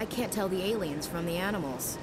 I can't tell the aliens from the animals.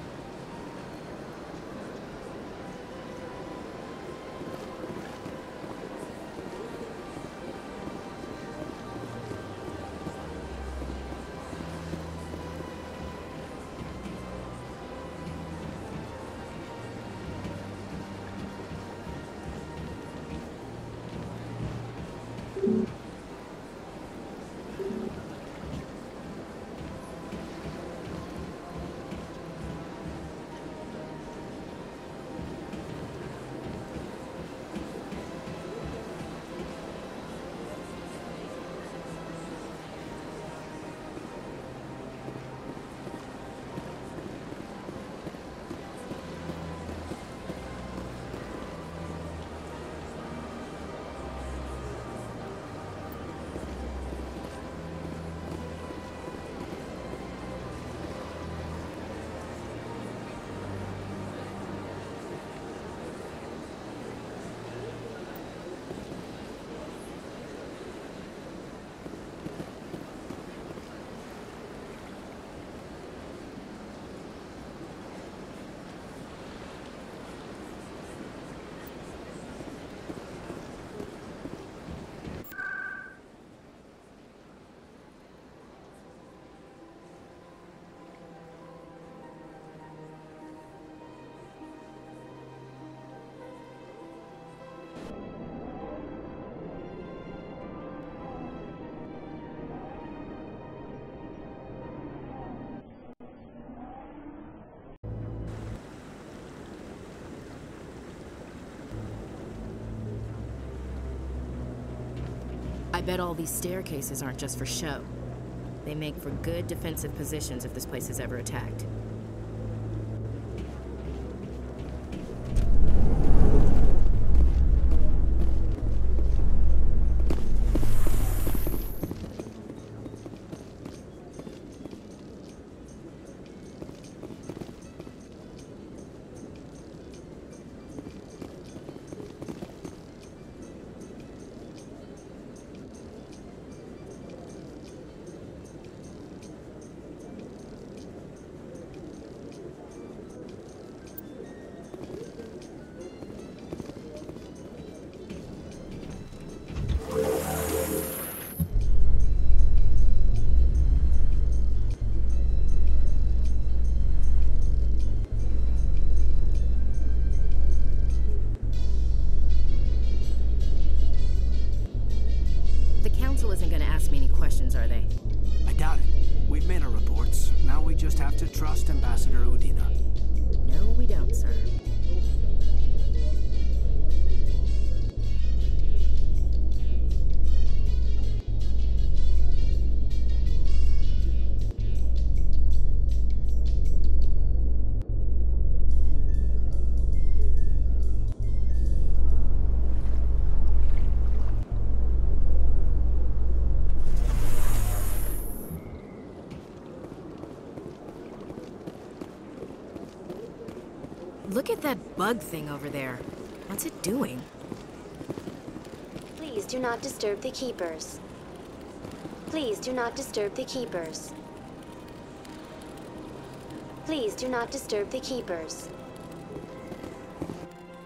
I bet all these staircases aren't just for show. They make for good defensive positions if this place is ever attacked. Isn't gonna ask me any questions, are they? I doubt it. We've made our reports. Now we just have to trust Ambassador Udina. No, we don't, sir. Look at that bug thing over there. What's it doing? Please do not disturb the keepers. Please do not disturb the keepers. Please do not disturb the keepers.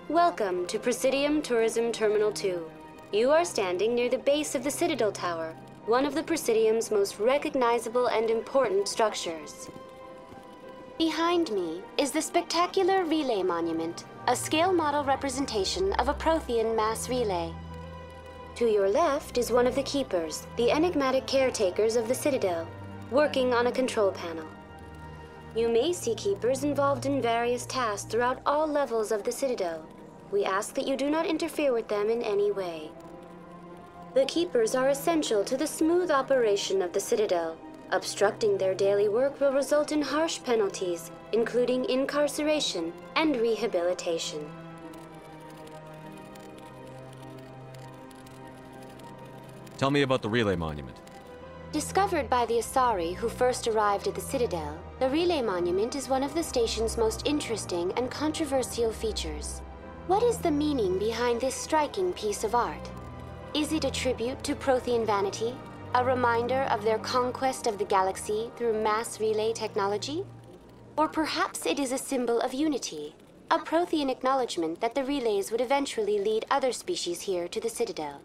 Welcome to Presidium Tourism Terminal 2. You are standing near the base of the Citadel Tower, one of the Presidium's most recognizable and important structures. Behind me is the spectacular Relay Monument, a scale model representation of a Prothean mass relay. To your left is one of the Keepers, the enigmatic caretakers of the Citadel, working on a control panel. You may see Keepers involved in various tasks throughout all levels of the Citadel. We ask that you do not interfere with them in any way. The Keepers are essential to the smooth operation of the Citadel. Obstructing their daily work will result in harsh penalties, including incarceration and rehabilitation. Tell me about the Relay Monument. Discovered by the Asari who first arrived at the Citadel, the Relay Monument is one of the station's most interesting and controversial features. What is the meaning behind this striking piece of art? Is it a tribute to Prothean vanity? A reminder of their conquest of the galaxy through mass relay technology? Or perhaps it is a symbol of unity, a Prothean acknowledgement that the relays would eventually lead other species here to the Citadel.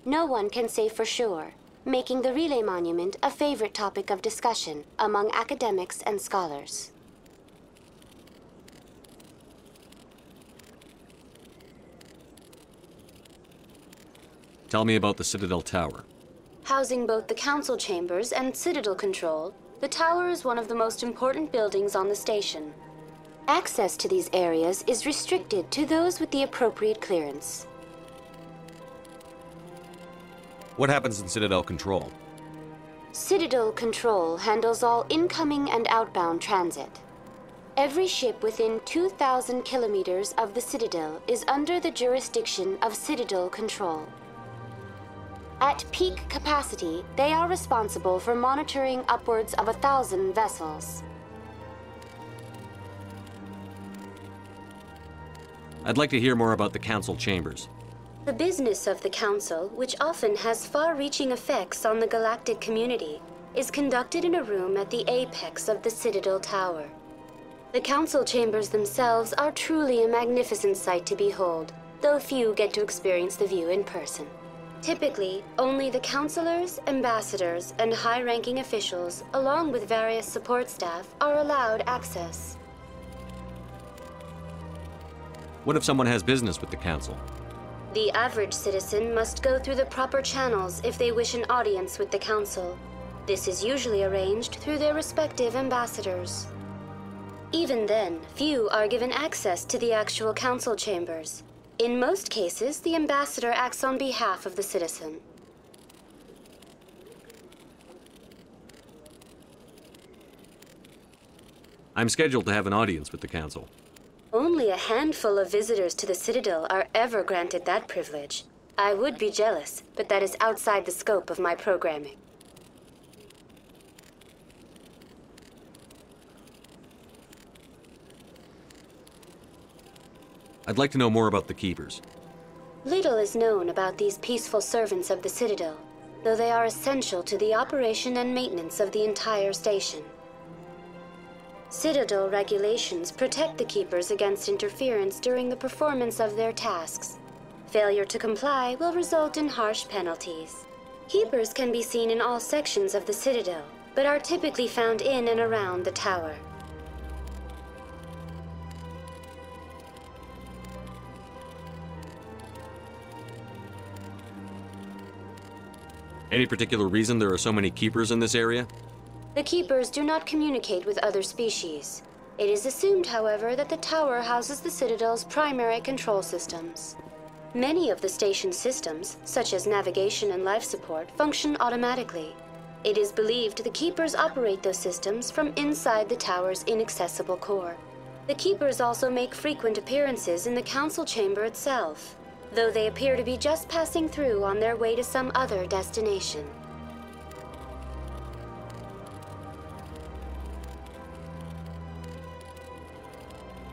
No one can say for sure, making the Relay Monument a favorite topic of discussion among academics and scholars. Tell me about the Citadel Tower. Housing both the council chambers and Citadel control, the tower is one of the most important buildings on the station. Access to these areas is restricted to those with the appropriate clearance. What happens in Citadel Control? Citadel Control handles all incoming and outbound transit. Every ship within 2,000 kilometers of the Citadel is under the jurisdiction of Citadel Control. At peak capacity, they are responsible for monitoring upwards of 1,000 vessels. I'd like to hear more about the Council Chambers. The business of the Council, which often has far-reaching effects on the galactic community, is conducted in a room at the apex of the Citadel Tower. The Council Chambers themselves are truly a magnificent sight to behold, though few get to experience the view in person. Typically, only the councilors, ambassadors, and high-ranking officials, along with various support staff, are allowed access. What if someone has business with the Council? The average citizen must go through the proper channels if they wish an audience with the Council. This is usually arranged through their respective ambassadors. Even then, few are given access to the actual Council chambers. In most cases, the ambassador acts on behalf of the citizen. I'm scheduled to have an audience with the Council. Only a handful of visitors to the Citadel are ever granted that privilege. I would be jealous, but that is outside the scope of my programming. I'd like to know more about the Keepers. Little is known about these peaceful servants of the Citadel, though they are essential to the operation and maintenance of the entire station. Citadel regulations protect the Keepers against interference during the performance of their tasks. Failure to comply will result in harsh penalties. Keepers can be seen in all sections of the Citadel, but are typically found in and around the tower. Any particular reason there are so many Keepers in this area? The Keepers do not communicate with other species. It is assumed, however, that the tower houses the Citadel's primary control systems. Many of the station's systems, such as navigation and life support, function automatically. It is believed the Keepers operate those systems from inside the tower's inaccessible core. The Keepers also make frequent appearances in the Council chamber itself, though they appear to be just passing through on their way to some other destination.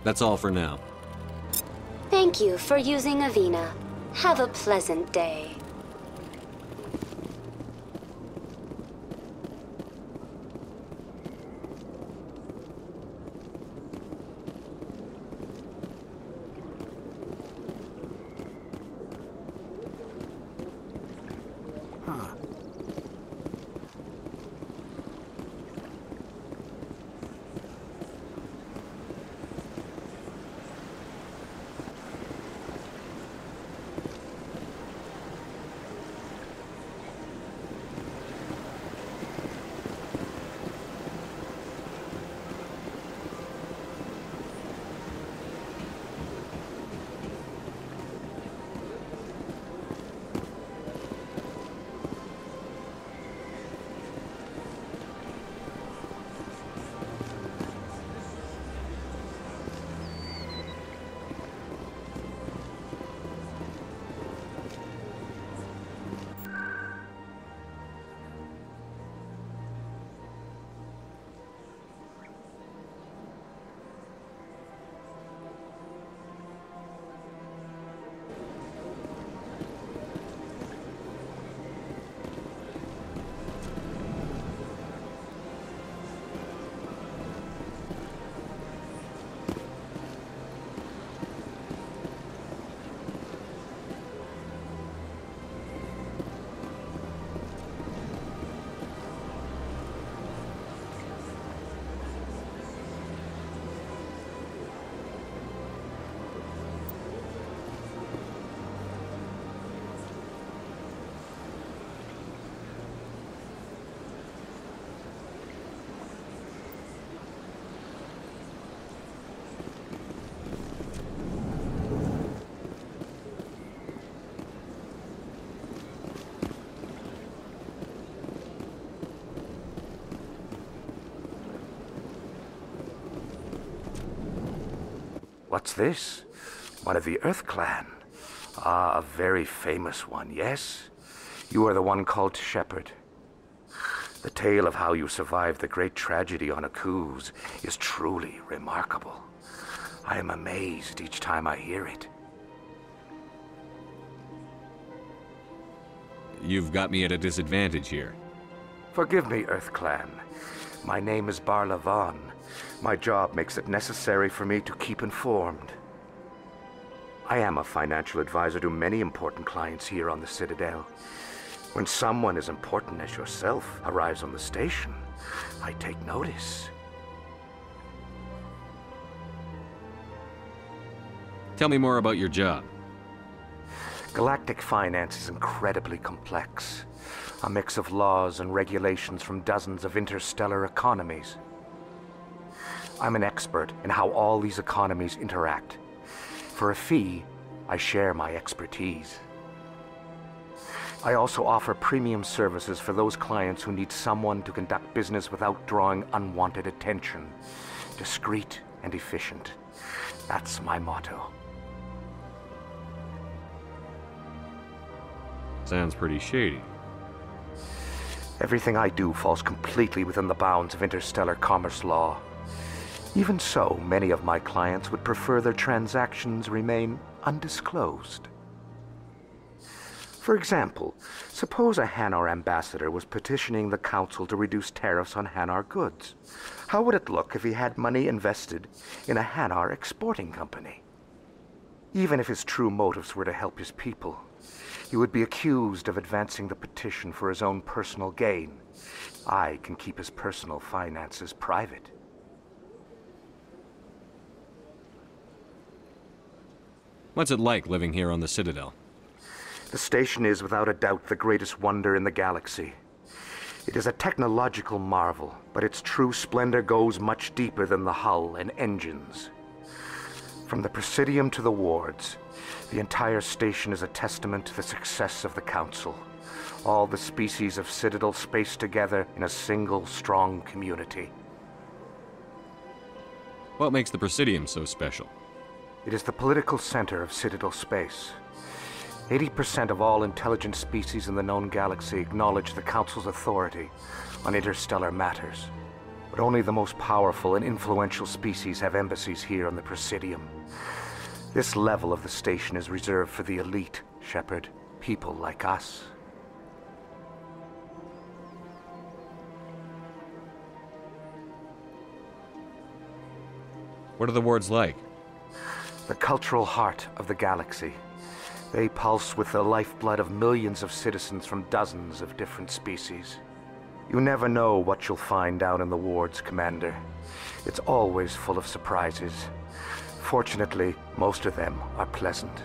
That's all for now. Thank you for using Avina. Have a pleasant day. huh? What's this? One of the Earth Clan. Ah, a very famous one, yes? You are the one called Shepherd. The tale of how you survived the great tragedy on Akuz is truly remarkable. I am amazed each time I hear it. You've got me at a disadvantage here. Forgive me, Earth Clan. My name is Barla Vaughn. My job makes it necessary for me to keep informed. I am a financial advisor to many important clients here on the Citadel. When someone as important as yourself arrives on the station, I take notice. Tell me more about your job. Galactic finance is incredibly complex. A mix of laws and regulations from dozens of interstellar economies. I'm an expert in how all these economies interact. For a fee, I share my expertise. I also offer premium services for those clients who need someone to conduct business without drawing unwanted attention. Discreet and efficient. That's my motto. Sounds pretty shady. Everything I do falls completely within the bounds of interstellar commerce law. Even so, many of my clients would prefer their transactions remain undisclosed. For example, suppose a Hanar ambassador was petitioning the council to reduce tariffs on Hanar goods. How would it look if he had money invested in a Hanar exporting company? Even if his true motives were to help his people, he would be accused of advancing the petition for his own personal gain. I can keep his personal finances private. What's it like living here on the Citadel? The station is without a doubt the greatest wonder in the galaxy. It is a technological marvel, but its true splendor goes much deeper than the hull and engines. From the Presidium to the wards, the entire station is a testament to the success of the Council. All the species of Citadel spaced together in a single, strong community. What makes the Presidium so special? It is the political center of Citadel space. 80% of all intelligent species in the known galaxy acknowledge the Council's authority on interstellar matters. But only the most powerful and influential species have embassies here on the Presidium. This level of the station is reserved for the elite, Shepherd, people like us. What are the wards like? The cultural heart of the galaxy. They pulse with the lifeblood of millions of citizens from dozens of different species. You never know what you'll find down in the wards, Commander. It's always full of surprises. Fortunately, most of them are pleasant.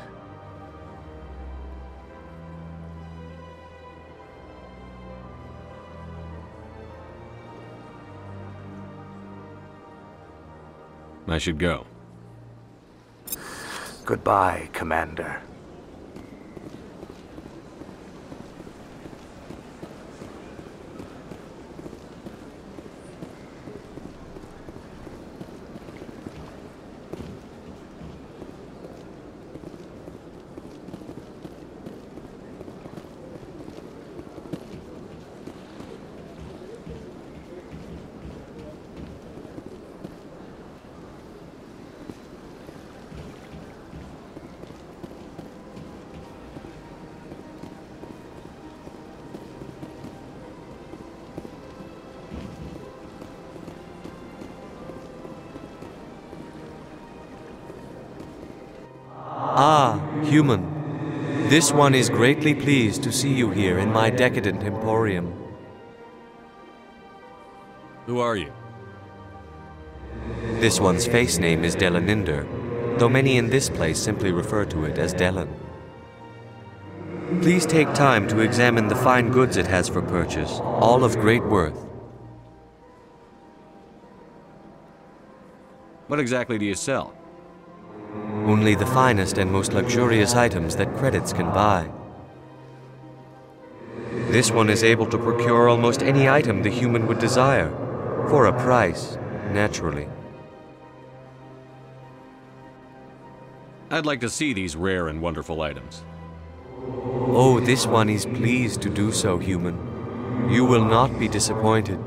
I should go. Goodbye, Commander. Ah, human. This one is greatly pleased to see you here in my decadent emporium. Who are you? This one's face name is Delaninder, though many in this place simply refer to it as Delan. Please take time to examine the fine goods it has for purchase, all of great worth. What exactly do you sell? Only the finest and most luxurious items that credits can buy. This one is able to procure almost any item the human would desire, for a price, naturally. I'd like to see these rare and wonderful items. Oh, this one is pleased to do so, human. You will not be disappointed.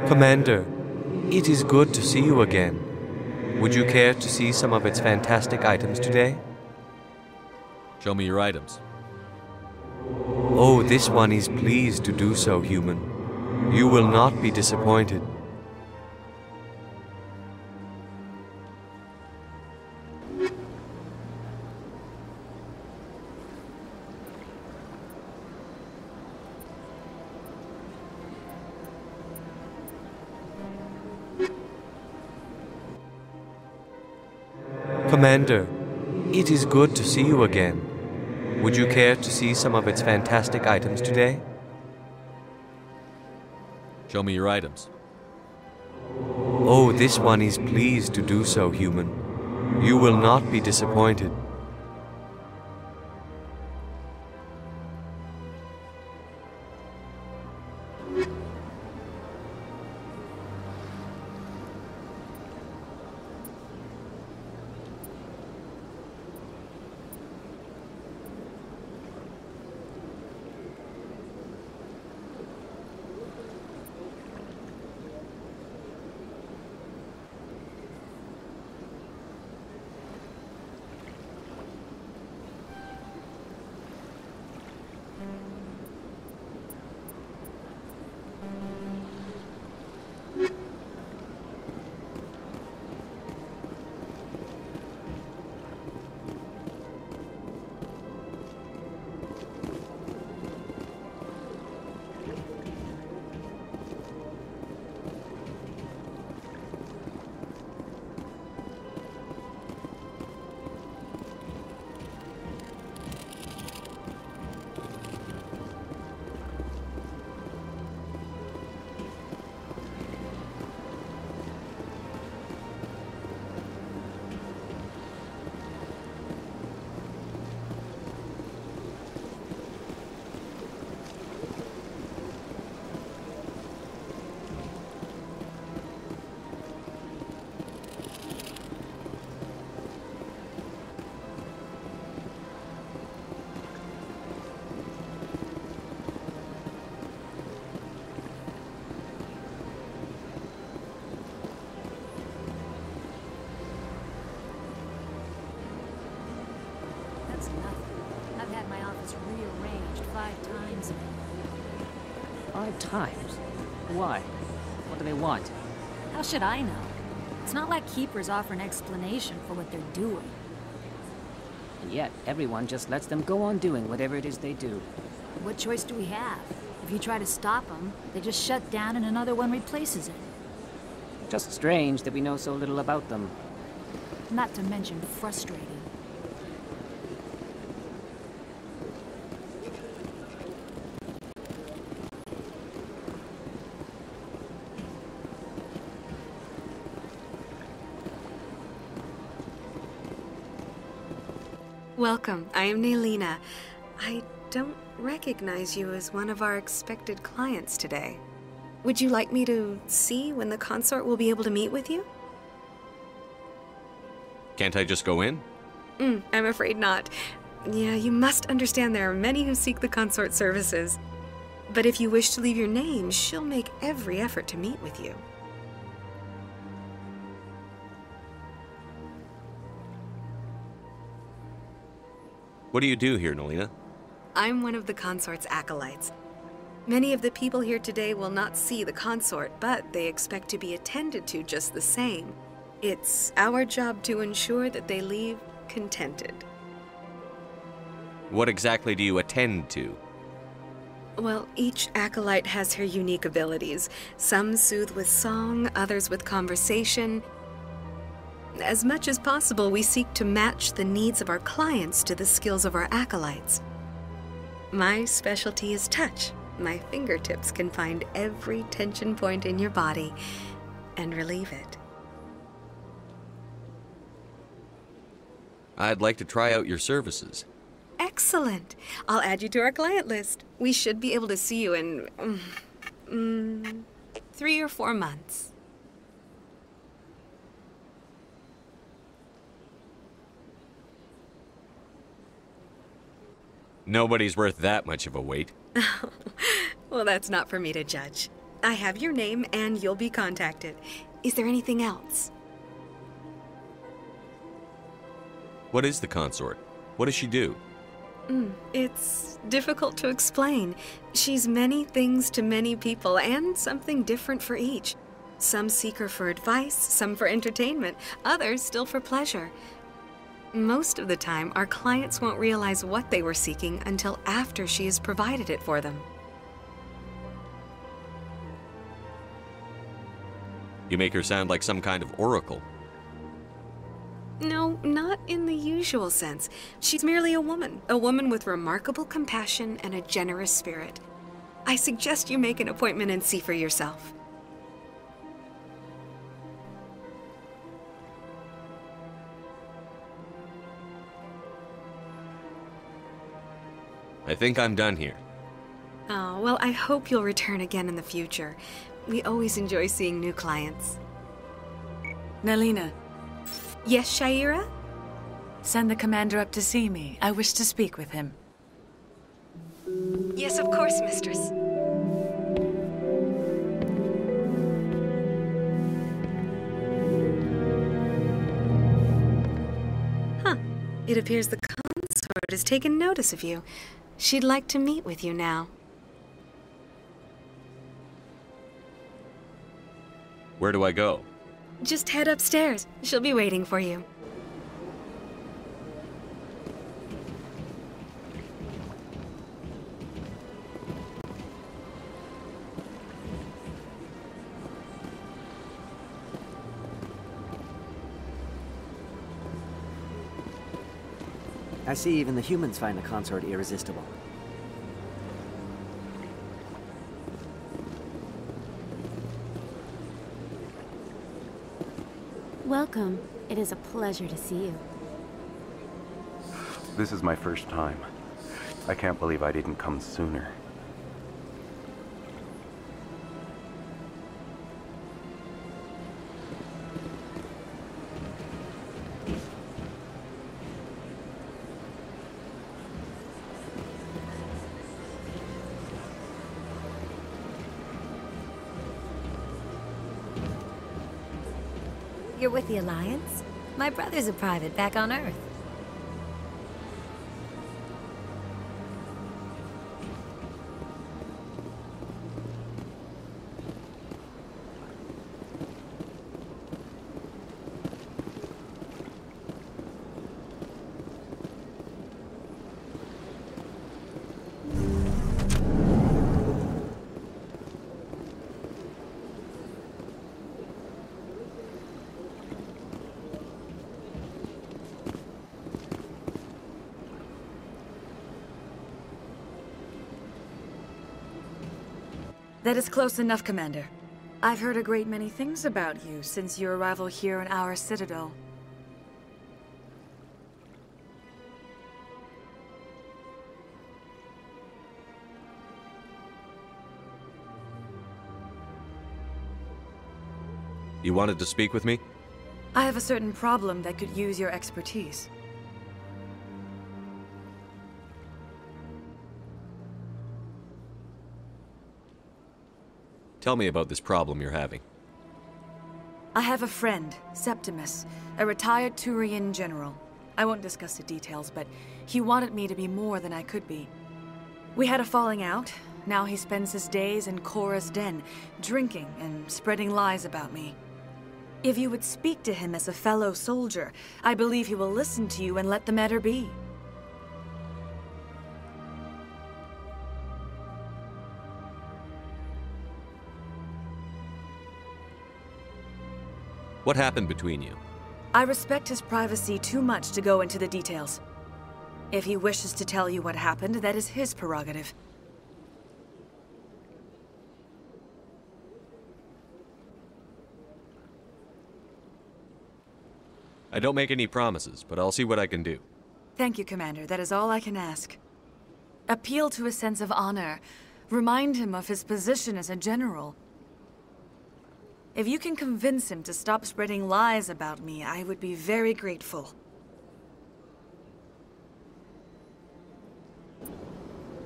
Commander, It is good to see you again. Would you care to see some of its fantastic items today? Show me your items. Oh, this one is pleased to do so, human. You will not be disappointed. Commander, it is good to see you again. Would you care to see some of its fantastic items today? Show me your items. Oh, this one is pleased to do so, human. You will not be disappointed. That's nothing. I've had my office rearranged 5 times. 5 times? Why? What do they want? How should I know? It's not like keepers offer an explanation for what they're doing. And yet, everyone just lets them go on doing whatever it is they do. What choice do we have? If you try to stop them, they just shut down and another one replaces it. Just strange that we know so little about them. Not to mention frustrating. Welcome. I am Naylina. I don't recognize you as one of our expected clients today. Would you like me to see when the consort will be able to meet with you? Can't I just go in? I'm afraid not. Yeah, you must understand there are many who seek the consort services. But if you wish to leave your name, she'll make every effort to meet with you. What do you do here, Naylina? I'm one of the consort's acolytes. Many of the people here today will not see the consort, but they expect to be attended to just the same. It's our job to ensure that they leave contented. What exactly do you attend to? Well, each acolyte has her unique abilities. Some soothe with song, others with conversation. As much as possible, we seek to match the needs of our clients to the skills of our acolytes. My specialty is touch. My fingertips can find every tension point in your body and relieve it. I'd like to try out your services. Excellent. I'll add you to our client list. We should be able to see you in 3 or 4 months. Nobody's worth that much of a wait. Well, that's not for me to judge. I have your name and you'll be contacted. Is there anything else? What is the consort? What does she do? It's difficult to explain. She's many things to many people, and something different for each. Some seek her for advice, some for entertainment, others still for pleasure. Most of the time, our clients won't realize what they were seeking until after she has provided it for them. You make her sound like some kind of oracle. No, not in the usual sense. She's merely a woman with remarkable compassion and a generous spirit. I suggest you make an appointment and see for yourself. I think I'm done here. Oh, well, I hope you'll return again in the future. We always enjoy seeing new clients. Nalina. Yes, Shaira? Send the commander up to see me. I wish to speak with him. Yes, of course, mistress. Huh. It appears the consort has taken notice of you. She'd like to meet with you now. Where do I go? Just head upstairs. She'll be waiting for you. I see even the humans find the consort irresistible. Welcome. It is a pleasure to see you. This is my first time. I can't believe I didn't come sooner. You're with the Alliance? My brother's a private back on Earth. That is close enough, Commander. I've heard a great many things about you since your arrival here in our citadel. You wanted to speak with me? I have a certain problem that could use your expertise. Tell me about this problem you're having. I have a friend, Septimus, a retired Turian general. I won't discuss the details, but he wanted me to be more than I could be. We had a falling out. Now he spends his days in Korra's den, drinking and spreading lies about me. If you would speak to him as a fellow soldier, I believe he will listen to you and let the matter be. What happened between you? I respect his privacy too much to go into the details. If he wishes to tell you what happened, that is his prerogative. I don't make any promises, but I'll see what I can do. Thank you, Commander. That is all I can ask. Appeal to his sense of honor. Remind him of his position as a general. If you can convince him to stop spreading lies about me, I would be very grateful.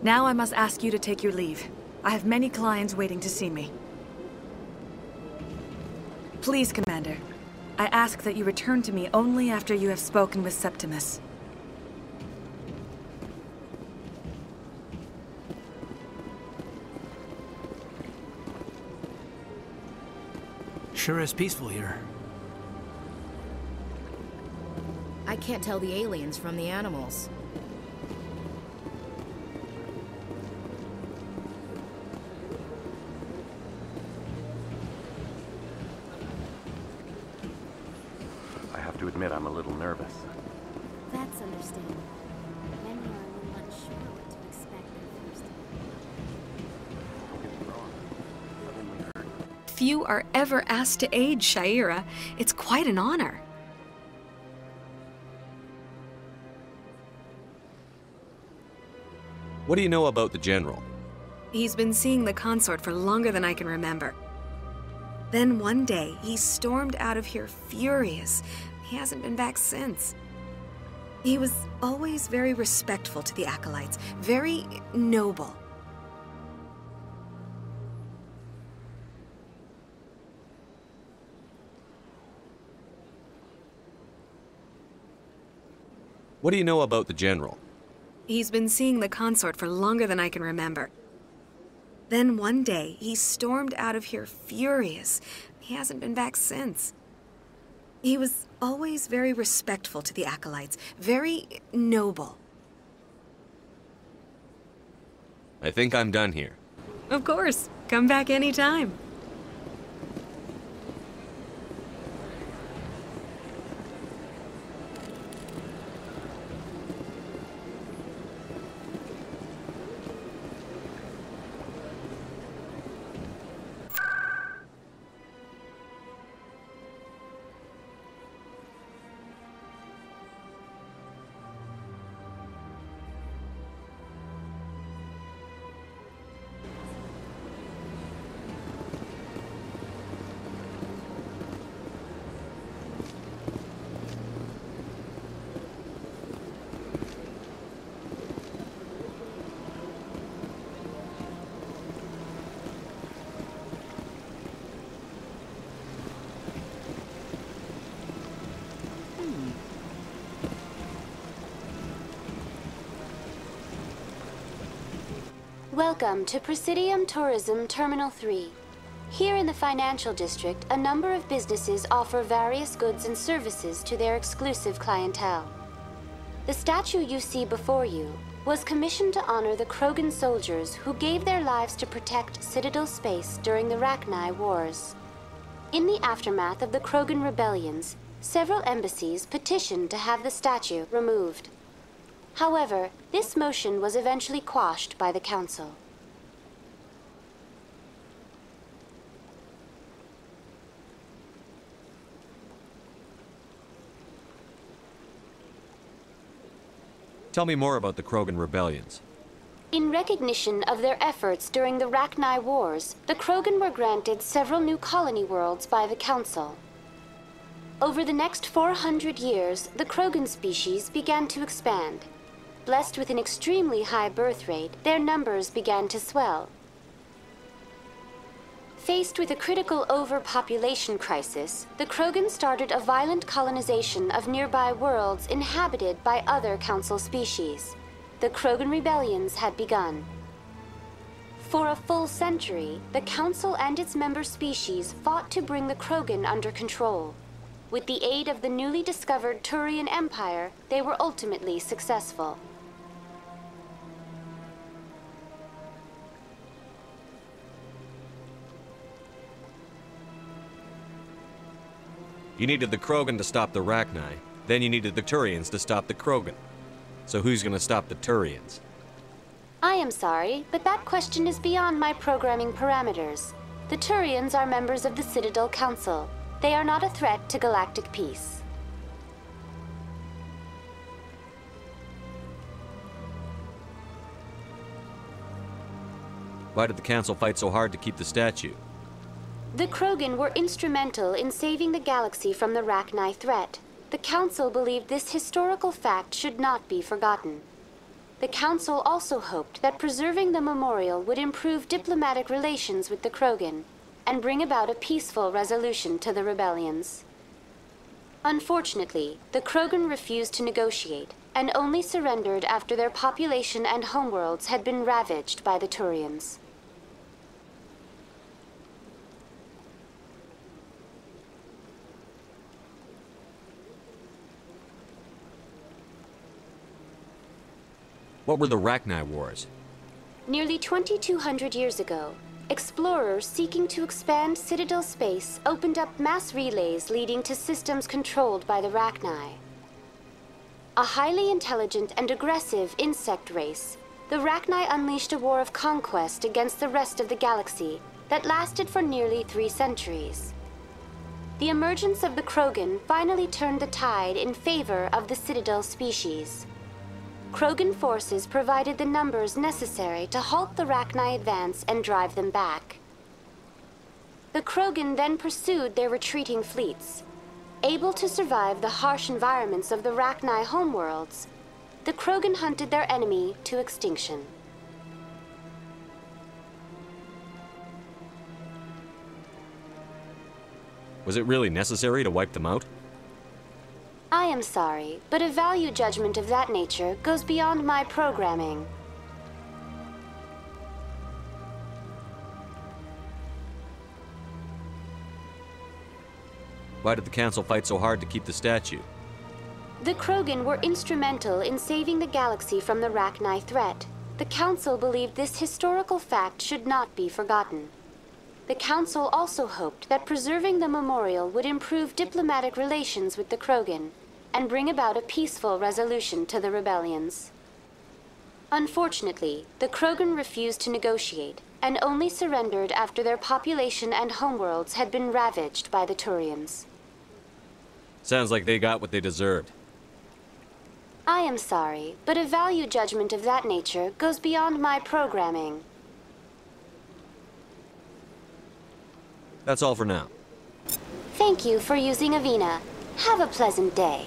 Now I must ask you to take your leave. I have many clients waiting to see me. Please, Commander. I ask that you return to me only after you have spoken with Septimus. Sure is peaceful here. I can't tell the aliens from the animals. I have to admit I'm a little nervous. That's understandable. Many are a little unsure what to expect at first. Few are ever asked to aid Shaira. It's quite an honor. What do you know about the General? He's been seeing the consort for longer than I can remember. Then one day, he stormed out of here furious. He hasn't been back since. He was always very respectful to the acolytes, very noble. What do you know about the General? He's been seeing the consort for longer than I can remember. Then one day, he stormed out of here furious. He hasn't been back since. He was always very respectful to the acolytes, very noble. I think I'm done here. Of course. Come back anytime. Welcome to Presidium Tourism Terminal 3. Here in the financial district, a number of businesses offer various goods and services to their exclusive clientele. The statue you see before you was commissioned to honor the Krogan soldiers who gave their lives to protect Citadel space during the Rachni Wars. In the aftermath of the Krogan rebellions, several embassies petitioned to have the statue removed. However, this motion was eventually quashed by the Council. Tell me more about the Krogan rebellions. In recognition of their efforts during the Rachni Wars, the Krogan were granted several new colony worlds by the Council. Over the next 400 years, the Krogan species began to expand. Blessed with an extremely high birth rate, their numbers began to swell. Faced with a critical overpopulation crisis, the Krogan started a violent colonization of nearby worlds inhabited by other Council species. The Krogan rebellions had begun. For a full century, the Council and its member species fought to bring the Krogan under control. With the aid of the newly discovered Turian Empire, they were ultimately successful. You needed the Krogan to stop the Rachni, then you needed the Turians to stop the Krogan. So who's gonna stop the Turians? I am sorry, but that question is beyond my programming parameters. The Turians are members of the Citadel Council. They are not a threat to galactic peace. Why did the Council fight so hard to keep the statue? The Krogan were instrumental in saving the galaxy from the Rachni threat. The Council believed this historical fact should not be forgotten. The Council also hoped that preserving the memorial would improve diplomatic relations with the Krogan. and bring about a peaceful resolution to the rebellions. Unfortunately, the Krogan refused to negotiate and only surrendered after their population and homeworlds had been ravaged by the Turians. What were the Rachni Wars? Nearly 2,200 years ago, explorers seeking to expand Citadel space opened up mass relays leading to systems controlled by the Rachni. A highly intelligent and aggressive insect race, the Rachni unleashed a war of conquest against the rest of the galaxy that lasted for nearly 3 centuries. The emergence of the Krogan finally turned the tide in favor of the Citadel species. Krogan forces provided the numbers necessary to halt the Rachni advance and drive them back. The Krogan then pursued their retreating fleets. Able to survive the harsh environments of the Rachni homeworlds, the Krogan hunted their enemy to extinction. Was it really necessary to wipe them out? I am sorry, but a value judgment of that nature goes beyond my programming. Why did the Council fight so hard to keep the statue? The Krogan were instrumental in saving the galaxy from the Rachni threat. The Council believed this historical fact should not be forgotten. The Council also hoped that preserving the memorial would improve diplomatic relations with the Krogan and bring about a peaceful resolution to the rebellions. Unfortunately, the Krogan refused to negotiate and only surrendered after their population and homeworlds had been ravaged by the Turians. Sounds like they got what they deserved. I am sorry, but a value judgment of that nature goes beyond my programming. That's all for now. Thank you for using Avina. Have a pleasant day.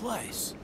place.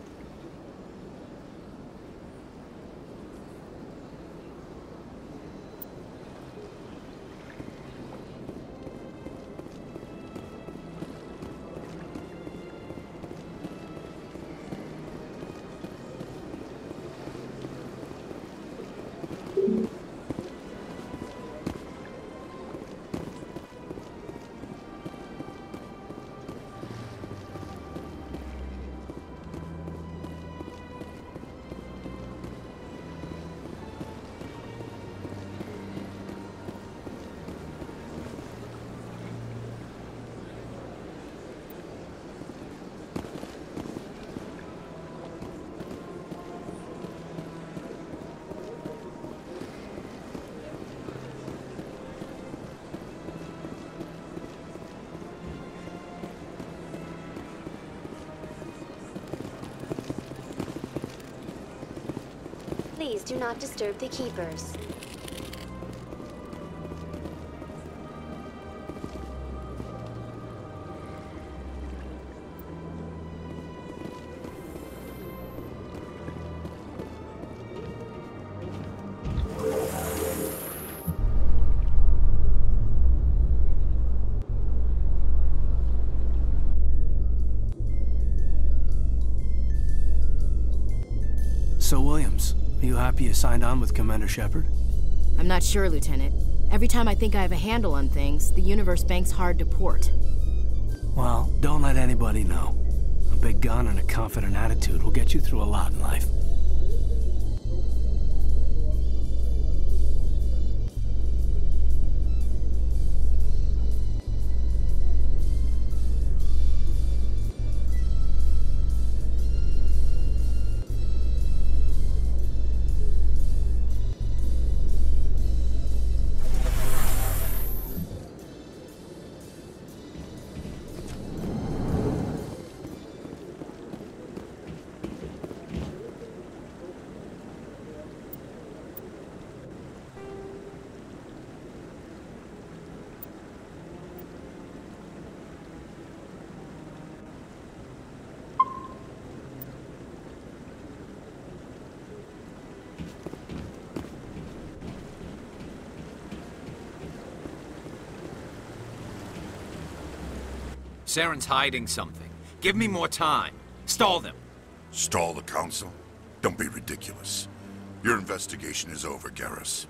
Please do not disturb the keepers. So, Williams, are you happy you signed on with Commander Shepard? I'm not sure, Lieutenant. Every time I think I have a handle on things, the universe banks hard to port. Well, don't let anybody know. A big gun and a confident attitude will get you through a lot in life. Saren's hiding something. Give me more time. Stall them. Stall the Council? Don't be ridiculous. Your investigation is over, Garrus.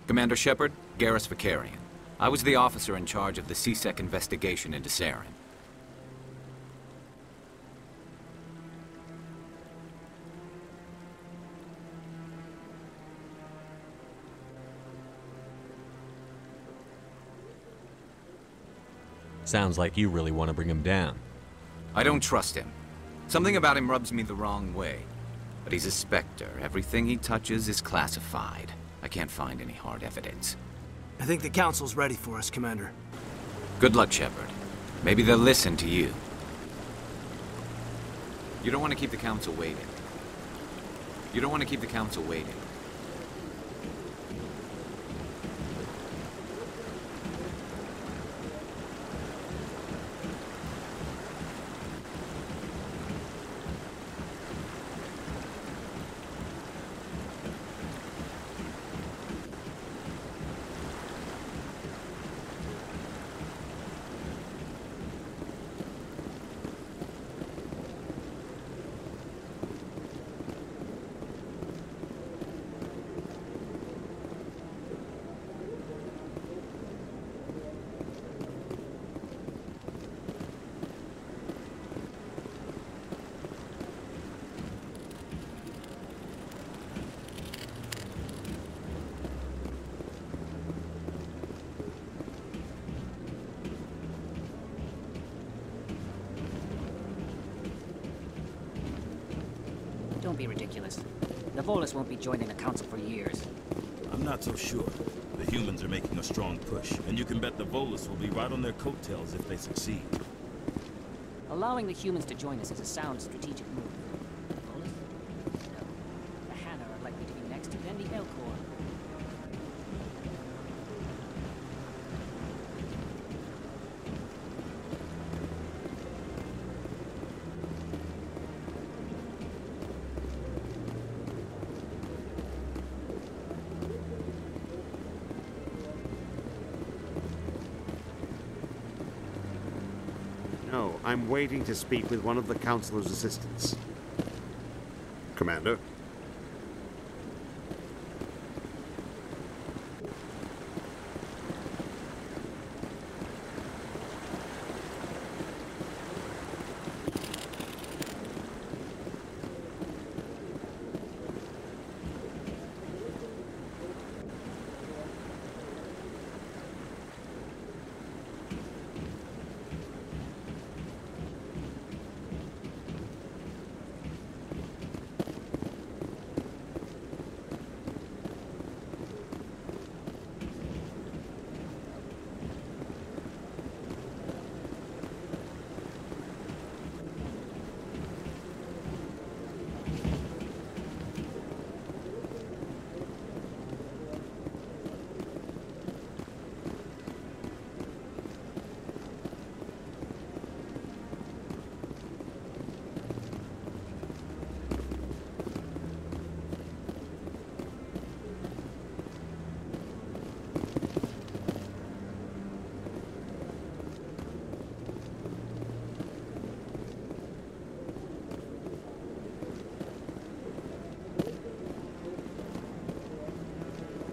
Commander Shepard, Garrus Vicarian. I was the officer in charge of the C-Sec investigation into Saren. Sounds like you really want to bring him down. I don't trust him. Something about him rubs me the wrong way. But he's a Spectre. Everything he touches is classified. I can't find any hard evidence. I think the Council's ready for us, Commander. Good luck, Shepard. Maybe they'll listen to you. You don't want to keep the Council waiting. You don't want to keep the Council waiting. Don't be ridiculous. The Volus won't be joining the Council for years. I'm not so sure. The humans are making a strong push, and you can bet the Volus will be right on their coattails if they succeed. Allowing the humans to join us is a sound strategic move. The Volus? No. The Hanna are likely to be next, then the Elcor. No, I'm waiting to speak with one of the Councilor's assistants. Commander?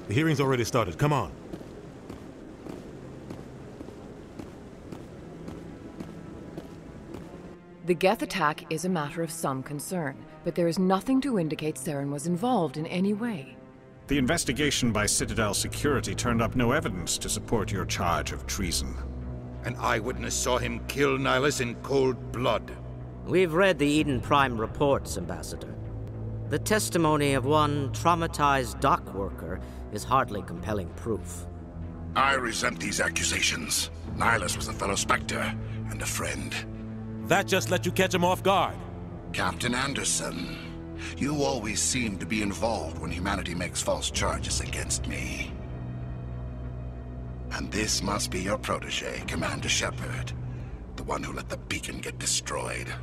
The hearing's already started. Come on. The Geth attack is a matter of some concern, but there is nothing to indicate Saren was involved in any way. The investigation by Citadel Security turned up no evidence to support your charge of treason. An eyewitness saw him kill Nihilus in cold blood. We've read the Eden Prime reports, Ambassador. The testimony of one traumatized dock worker is hardly compelling proof. I resent these accusations. Nihilus was a fellow Spectre and a friend. That just let you catch him off guard. Captain Anderson, you always seem to be involved when humanity makes false charges against me. And this must be your protege, Commander Shepard, the one who let the beacon get destroyed.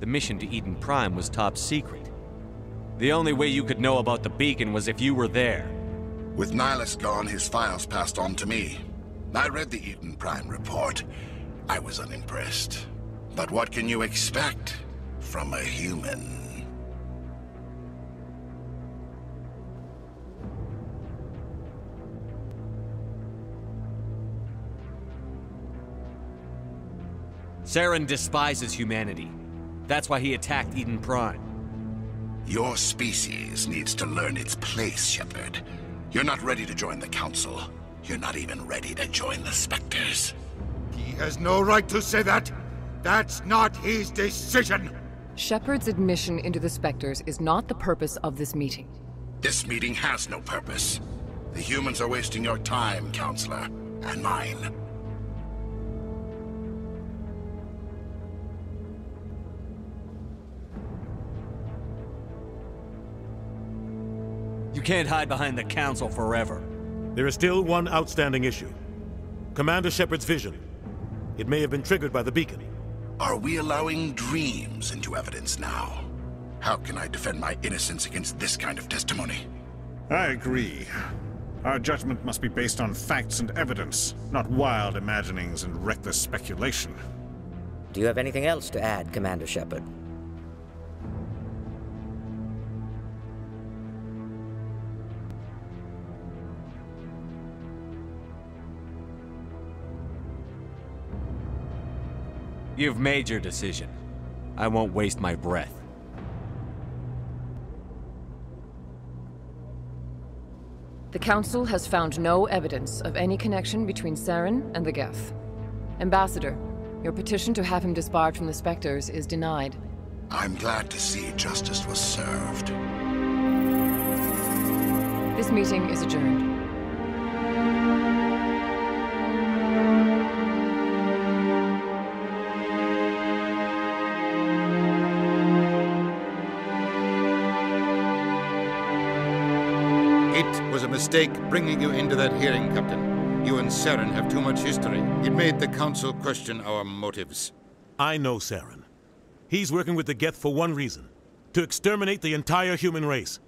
The mission to Eden Prime was top secret. The only way you could know about the beacon was if you were there. With Nihilus gone, his files passed on to me. I read the Eden Prime report. I was unimpressed. But what can you expect from a human? Saren despises humanity. That's why he attacked Eden Prime. Your species needs to learn its place, Shepard. You're not ready to join the Council. You're not even ready to join the Spectres. He has no right to say that. That's not his decision. Shepard's admission into the Spectres is not the purpose of this meeting. This meeting has no purpose. The humans are wasting your time, Counselor, and mine. You can't hide behind the Council forever. There is still one outstanding issue. Commander Shepard's vision. It may have been triggered by the beacon. Are we allowing dreams into evidence now? How can I defend my innocence against this kind of testimony? I agree. Our judgment must be based on facts and evidence, not wild imaginings and reckless speculation. Do you have anything else to add, Commander Shepard? You've made your decision. I won't waste my breath. The Council has found no evidence of any connection between Saren and the Geth. Ambassador, your petition to have him disbarred from the Spectres is denied. I'm glad to see justice was served. This meeting is adjourned. It was a mistake bringing you into that hearing, Captain. You and Saren have too much history. It made the Council question our motives. I know Saren. He's working with the Geth for one reason: to exterminate the entire human race.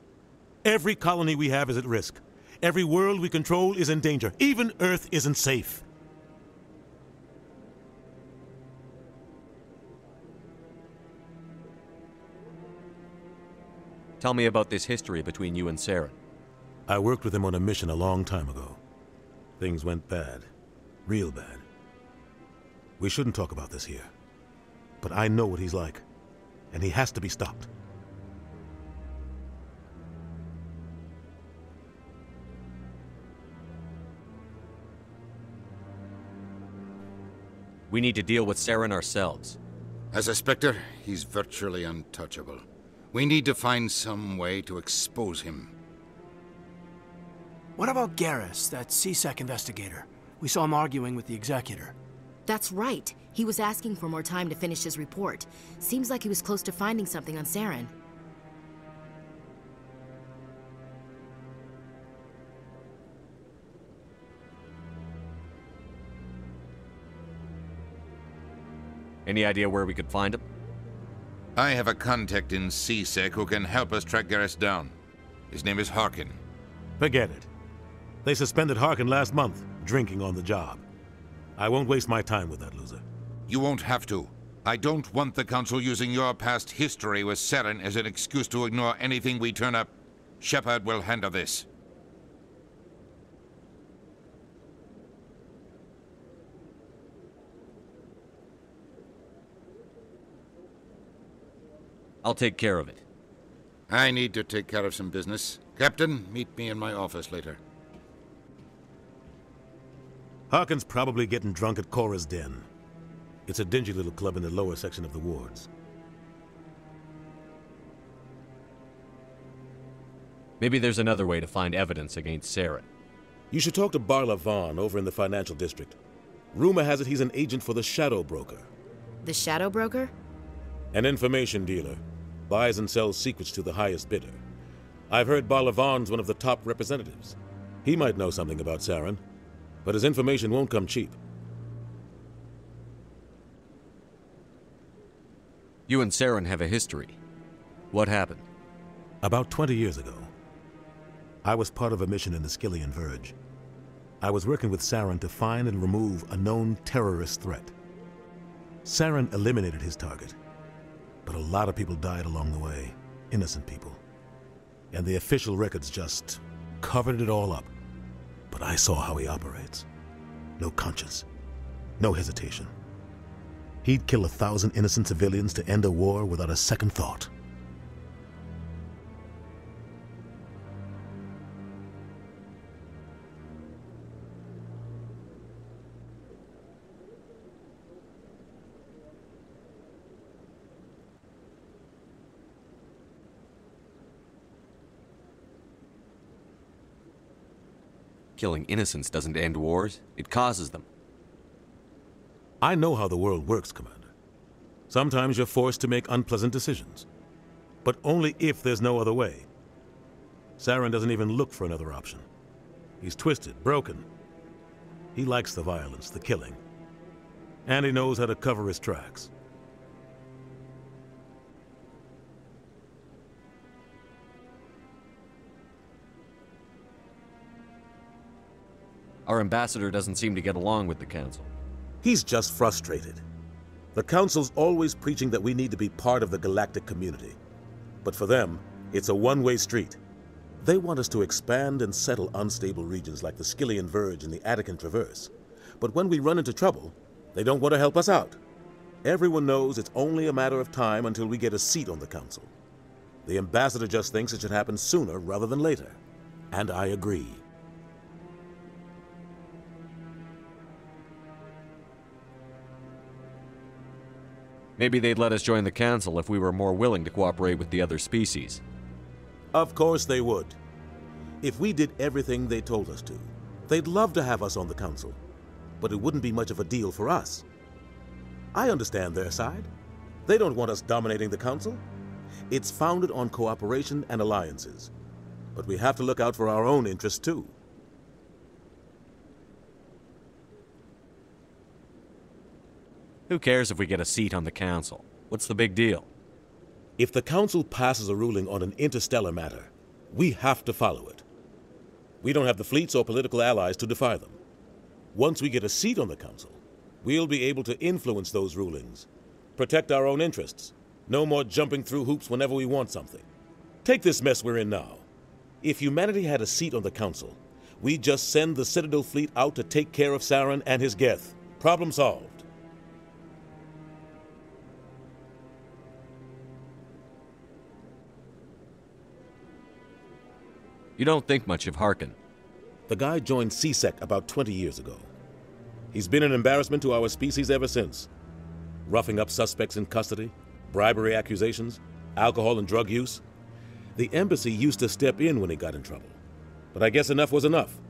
Every colony we have is at risk. Every world we control is in danger. Even Earth isn't safe. Tell me about this history between you and Saren. I worked with him on a mission a long time ago. Things went bad. Real bad. We shouldn't talk about this here. But I know what he's like. And he has to be stopped. We need to deal with Saren ourselves. As a Spectre, he's virtually untouchable. We need to find some way to expose him. What about Garrus, that CSEC investigator? We saw him arguing with the executor. That's right. He was asking for more time to finish his report. Seems like he was close to finding something on Saren. Any idea where we could find him? I have a contact in CSEC who can help us track Garrus down. His name is Harkin. Forget it. They suspended Harkin last month, drinking on the job. I won't waste my time with that loser. You won't have to. I don't want the Council using your past history with Saren as an excuse to ignore anything we turn up. Shepard will handle this. I'll take care of it. I need to take care of some business. Captain, meet me in my office later. Harkin's probably getting drunk at Cora's Den. It's a dingy little club in the lower section of the wards. Maybe there's another way to find evidence against Saren. You should talk to Barla Vaughn over in the financial district. Rumor has it he's an agent for the Shadow Broker. The Shadow Broker? An information dealer. Buys and sells secrets to the highest bidder. I've heard Barla Vaughn's one of the top representatives. He might know something about Saren, but his information won't come cheap. You and Saren have a history. What happened? About 20 years ago, I was part of a mission in the Skillian Verge. I was working with Saren to find and remove a known terrorist threat. Saren eliminated his target, but a lot of people died along the way, innocent people. And the official records just covered it all up. But I saw how he operates. No conscience, no hesitation. He'd kill 1,000 innocent civilians to end a war without a second thought. Killing innocents doesn't end wars, it causes them. I know how the world works, Commander. Sometimes you're forced to make unpleasant decisions. But only if there's no other way. Saren doesn't even look for another option. He's twisted, broken. He likes the violence, the killing. And he knows how to cover his tracks. Our ambassador doesn't seem to get along with the Council. He's just frustrated. The Council's always preaching that we need to be part of the galactic community. But for them, it's a one-way street. They want us to expand and settle unstable regions like the Skillian Verge and the Attican Traverse. But when we run into trouble, they don't want to help us out. Everyone knows it's only a matter of time until we get a seat on the Council. The ambassador just thinks it should happen sooner rather than later. And I agree. Maybe they'd let us join the Council if we were more willing to cooperate with the other species. Of course they would. If we did everything they told us to, they'd love to have us on the Council. But it wouldn't be much of a deal for us. I understand their side. They don't want us dominating the Council. It's founded on cooperation and alliances. But we have to look out for our own interests too. Who cares if we get a seat on the Council? What's the big deal? If the Council passes a ruling on an interstellar matter, we have to follow it. We don't have the fleets or political allies to defy them. Once we get a seat on the Council, we'll be able to influence those rulings, protect our own interests. No more jumping through hoops whenever we want something. Take this mess we're in now. If humanity had a seat on the Council, we'd just send the Citadel fleet out to take care of Saren and his Geth. Problem solved. You don't think much of Harkin. The guy joined CSEC about 20 years ago. He's been an embarrassment to our species ever since. Roughing up suspects in custody, bribery accusations, alcohol and drug use. The embassy used to step in when he got in trouble. But I guess enough was enough.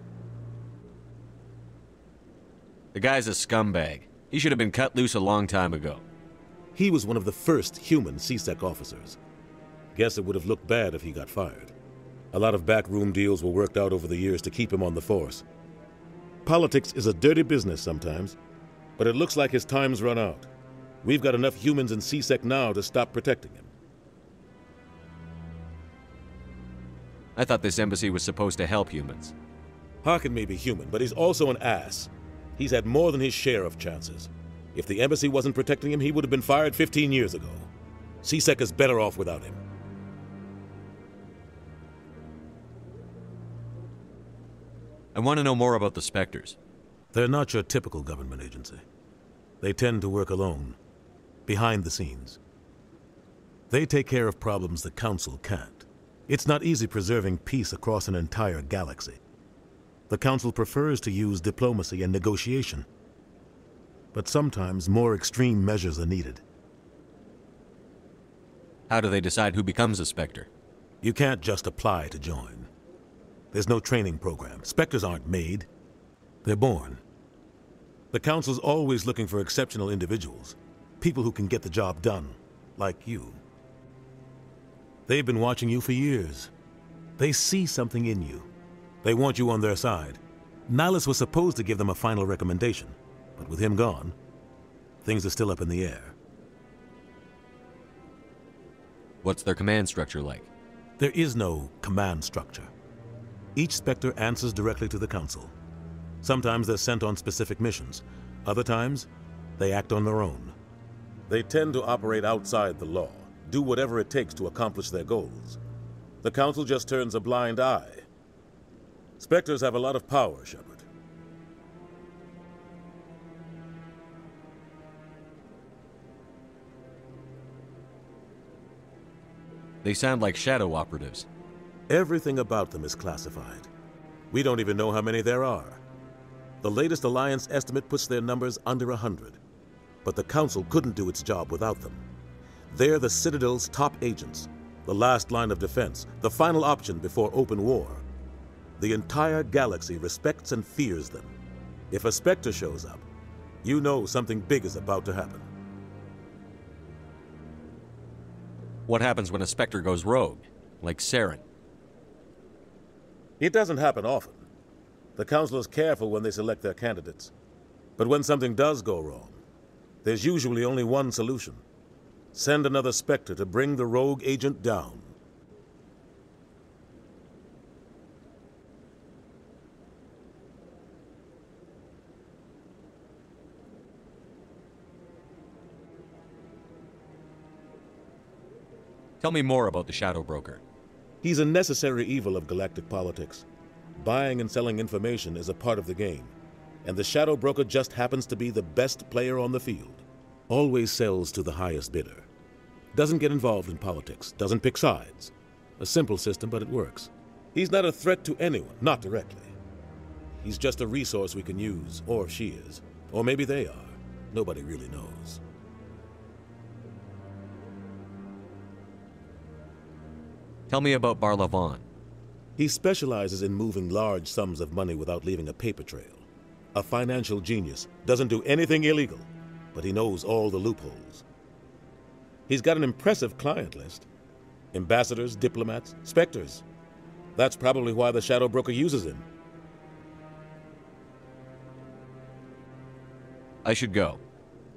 The guy's a scumbag. He should have been cut loose a long time ago. He was one of the first human CSEC officers. Guess it would have looked bad if he got fired. A lot of backroom deals were worked out over the years to keep him on the force. Politics is a dirty business sometimes, but it looks like his time's run out. We've got enough humans in CSEC now to stop protecting him. I thought this embassy was supposed to help humans. Harkin may be human, but he's also an ass. He's had more than his share of chances. If the embassy wasn't protecting him, he would have been fired 15 years ago. CSEC is better off without him. I want to know more about the Spectres. They're not your typical government agency. They tend to work alone, behind the scenes. They take care of problems the Council can't. It's not easy preserving peace across an entire galaxy. The Council prefers to use diplomacy and negotiation. But sometimes more extreme measures are needed. How do they decide who becomes a Spectre? You can't just apply to join. There's no training program. Spectres aren't made. They're born. The Council's always looking for exceptional individuals. People who can get the job done, like you. They've been watching you for years. They see something in you. They want you on their side. Nihilus was supposed to give them a final recommendation, but with him gone, things are still up in the air. What's their command structure like? There is no command structure. Each Spectre answers directly to the Council. Sometimes they're sent on specific missions. Other times, they act on their own. They tend to operate outside the law, do whatever it takes to accomplish their goals. The Council just turns a blind eye. Spectres have a lot of power, Shepard. They sound like shadow operatives. Everything about them is classified. We don't even know how many there are. The latest Alliance estimate puts their numbers under 100. But the Council couldn't do its job without them. They're the Citadel's top agents, the last line of defense, the final option before open war. The entire galaxy respects and fears them. If a Spectre shows up, you know something big is about to happen. What happens when a Spectre goes rogue, like Saren? It doesn't happen often. The Council is careful when they select their candidates. But when something does go wrong, there's usually only one solution. Send another Spectre to bring the rogue agent down. Tell me more about the Shadow Broker. He's a necessary evil of galactic politics. Buying and selling information is a part of the game, and the Shadow Broker just happens to be the best player on the field. Always sells to the highest bidder. Doesn't get involved in politics, doesn't pick sides. A simple system, but it works. He's not a threat to anyone, not directly. He's just a resource we can use, or she is. Or maybe they are. Nobody really knows. Tell me about Barlavon. He specializes in moving large sums of money without leaving a paper trail. A financial genius, doesn't do anything illegal, but he knows all the loopholes. He's got an impressive client list. Ambassadors, diplomats, Spectres. That's probably why the Shadow Broker uses him. I should go.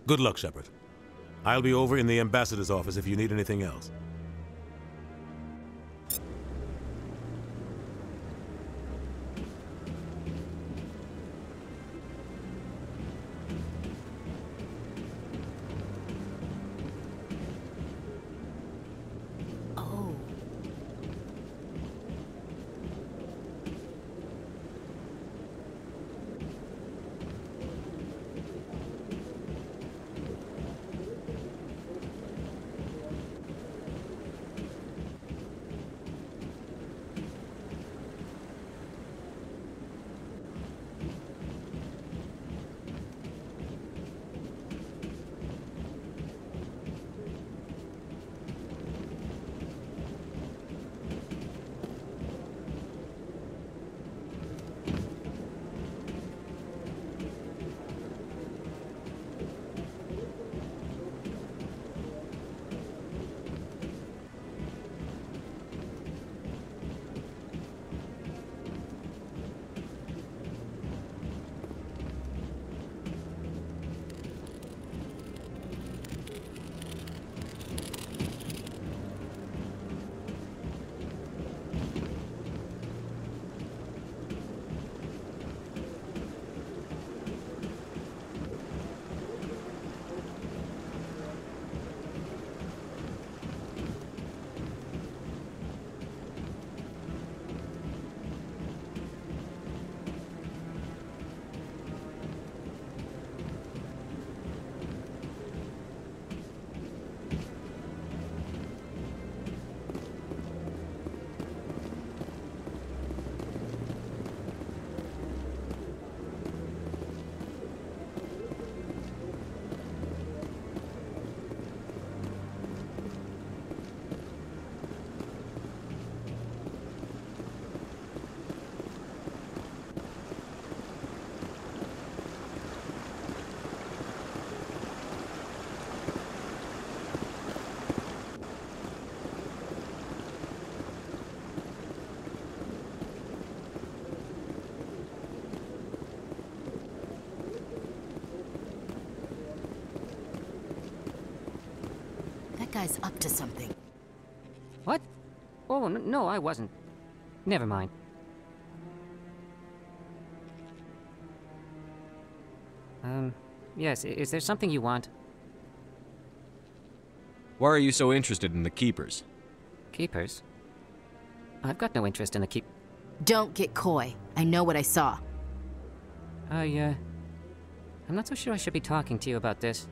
Good luck, Shepard. I'll be over in the ambassador's office if you need anything else. guys up to something. What? Oh, no, I wasn't. Never mind. Yes, is there something you want? Why are you so interested in the Keepers? Keepers? I've got no interest in the Don't get coy. I know what I saw. I'm not so sure I should be talking to you about this.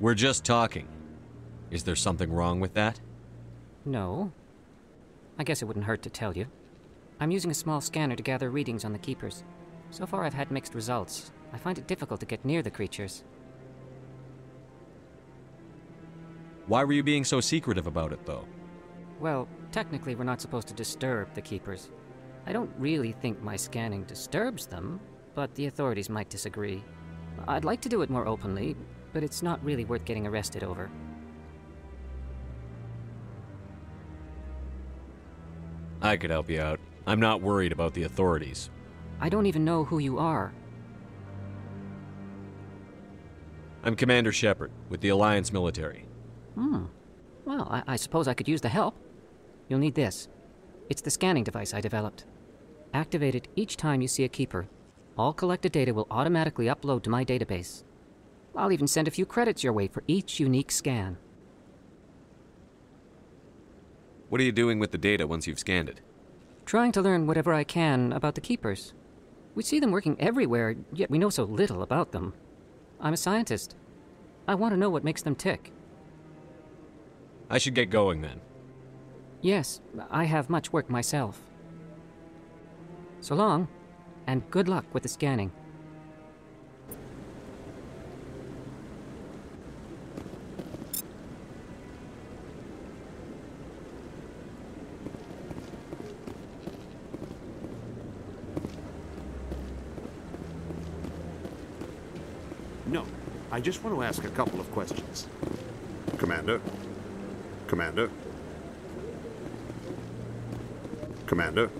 We're just talking. Is there something wrong with that? No. I guess it wouldn't hurt to tell you. I'm using a small scanner to gather readings on the Keepers. So far I've had mixed results. I find it difficult to get near the creatures. Why were you being so secretive about it, though? Well, technically we're not supposed to disturb the Keepers. I don't really think my scanning disturbs them, but the authorities might disagree. I'd like to do it more openly, but it's not really worth getting arrested over. I could help you out. I'm not worried about the authorities. I don't even know who you are. I'm Commander Shepard, with the Alliance military. Well, I suppose I could use the help. You'll need this. It's the scanning device I developed. Activate it each time you see a Keeper. All collected data will automatically upload to my database. I'll even send a few credits your way for each unique scan. What are you doing with the data once you've scanned it? Trying to learn whatever I can about the Keepers. We see them working everywhere, yet we know so little about them. I'm a scientist. I want to know what makes them tick. I should get going then. Yes, I have much work myself. So long, and good luck with the scanning. No, I just want to ask a couple of questions. Commander? Commander? Commander?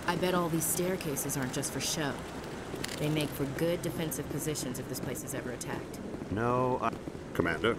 I bet all these staircases aren't just for show. They make for good defensive positions if this place is ever attacked. No, Commander?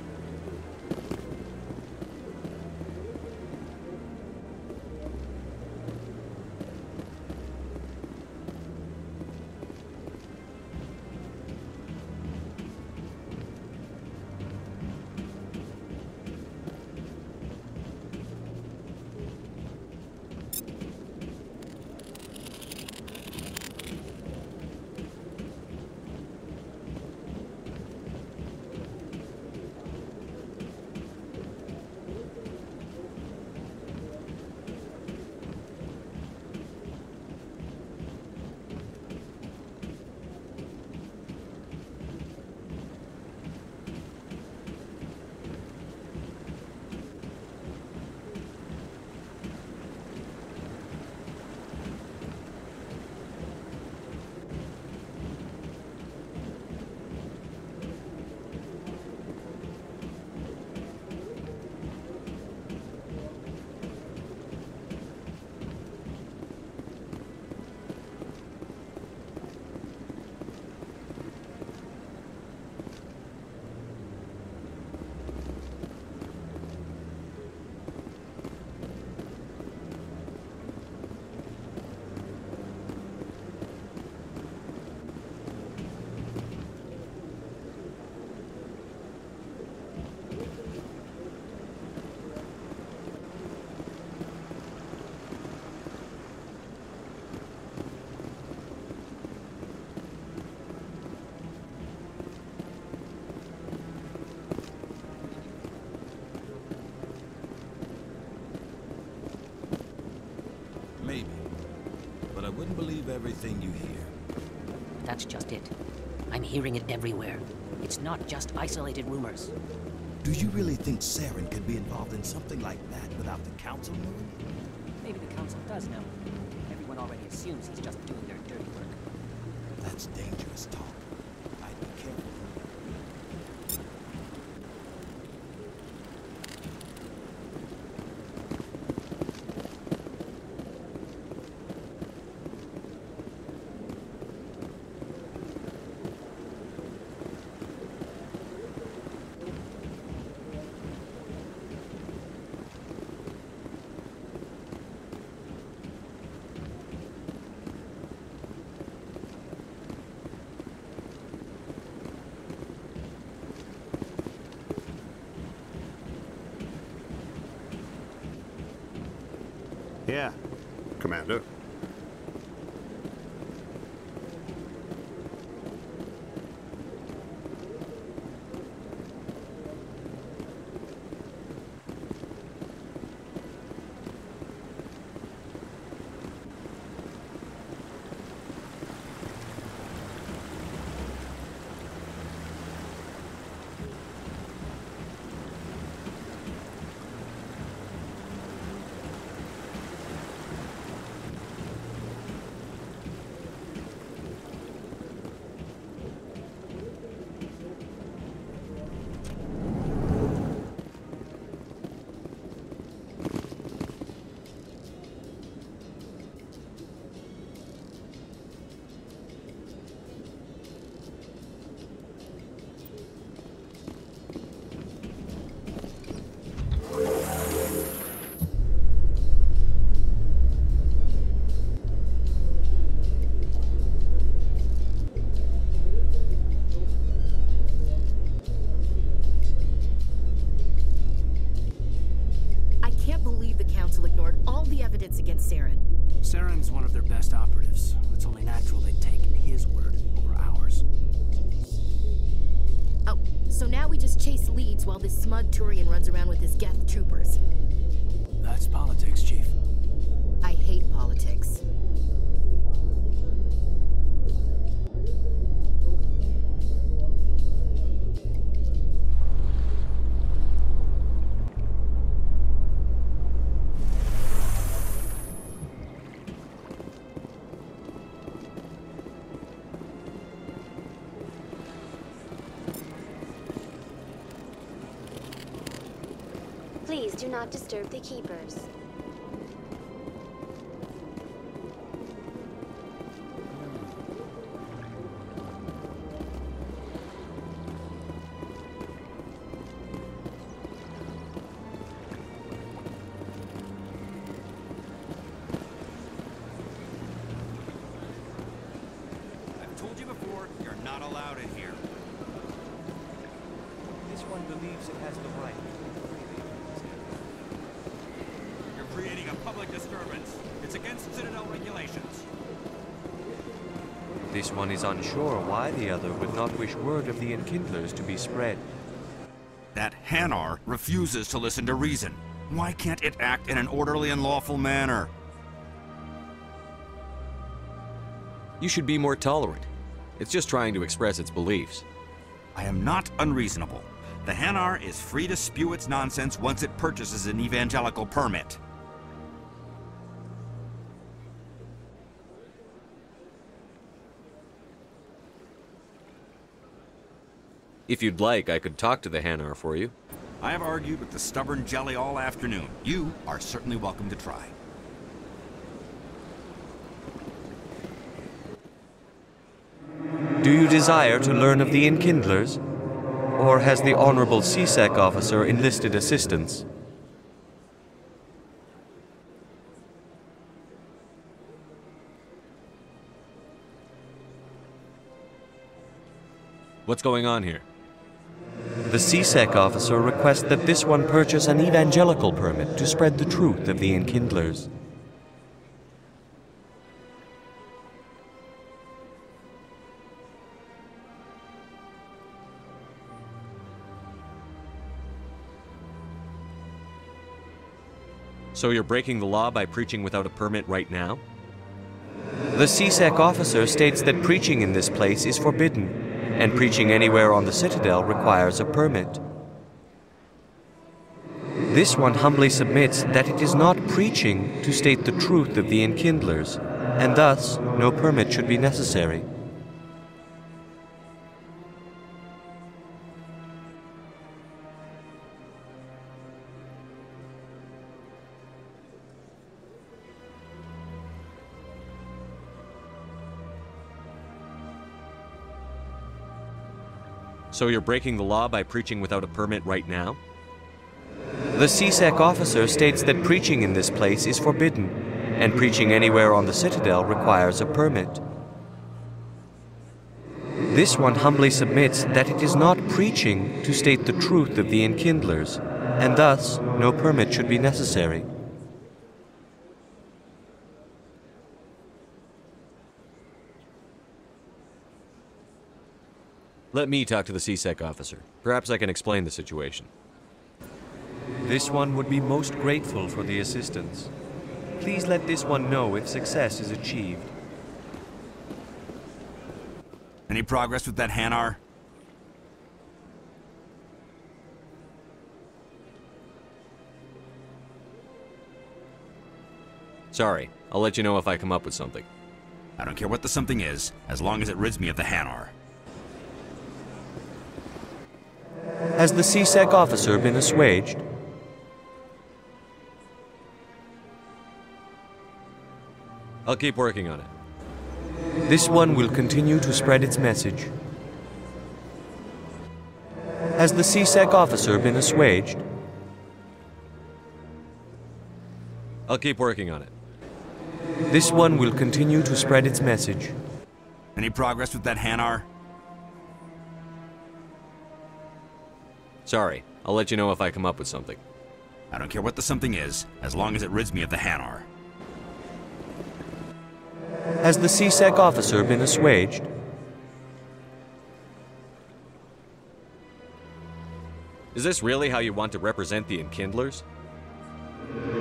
Maybe. But I wouldn't believe everything you hear. That's just it. I'm hearing it everywhere. It's not just isolated rumors. Do you really think Saren could be involved in something like that without the Council knowing? Maybe the Council does know. Everyone already assumes he's just doing their dirty work. That's dangerous talk. I'd be careful. Yeah, Commander. Against Saren. Saren's one of their best operatives. It's only natural they'd take his word over ours. Oh, so now we just chase leads while this smug Turian runs around with his Geth troopers. That's politics, Chief. I hate politics. Please do not disturb the keepers. I've told you before, you're not allowed in here. This one believes it has the right. Creating a public disturbance. It's against Citadel regulations. This one is unsure why the other would not wish word of the enkindlers to be spread. That Hanar refuses to listen to reason. Why can't it act in an orderly and lawful manner? You should be more tolerant. It's just trying to express its beliefs. I am not unreasonable. The Hanar is free to spew its nonsense once it purchases an evangelical permit. If you'd like, I could talk to the Hanar for you. I have argued with the stubborn jelly all afternoon. You are certainly welcome to try. Do you desire to learn of the enkindlers? Or has the Honorable CSEC officer enlisted assistance? What's going on here? The CSEC officer requests that this one purchase an evangelical permit to spread the truth of the enkindlers. So you're breaking the law by preaching without a permit right now? The CSEC officer states that preaching in this place is forbidden, and preaching anywhere on the Citadel requires a permit. This one humbly submits that it is not preaching to state the truth of the enkindlers, and thus no permit should be necessary. So you're breaking the law by preaching without a permit right now? The CSEC officer states that preaching in this place is forbidden, and preaching anywhere on the Citadel requires a permit. This one humbly submits that it is not preaching to state the truth of the enkindlers, and thus no permit should be necessary. Let me talk to the CSEC officer. Perhaps I can explain the situation. This one would be most grateful for the assistance. Please let this one know if success is achieved. Any progress with that Hanar? Sorry, I'll let you know if I come up with something. I don't care what the something is, as long as it rids me of the Hanar. Has the CSEC officer been assuaged? I'll keep working on it. This one will continue to spread its message. Has the CSEC officer been assuaged? I'll keep working on it. This one will continue to spread its message. Any progress with that Hanar? Sorry, I'll let you know if I come up with something. I don't care what the something is, as long as it rids me of the Hanar. Has the CSEC officer been assuaged? Is this really how you want to represent the Enkindlers?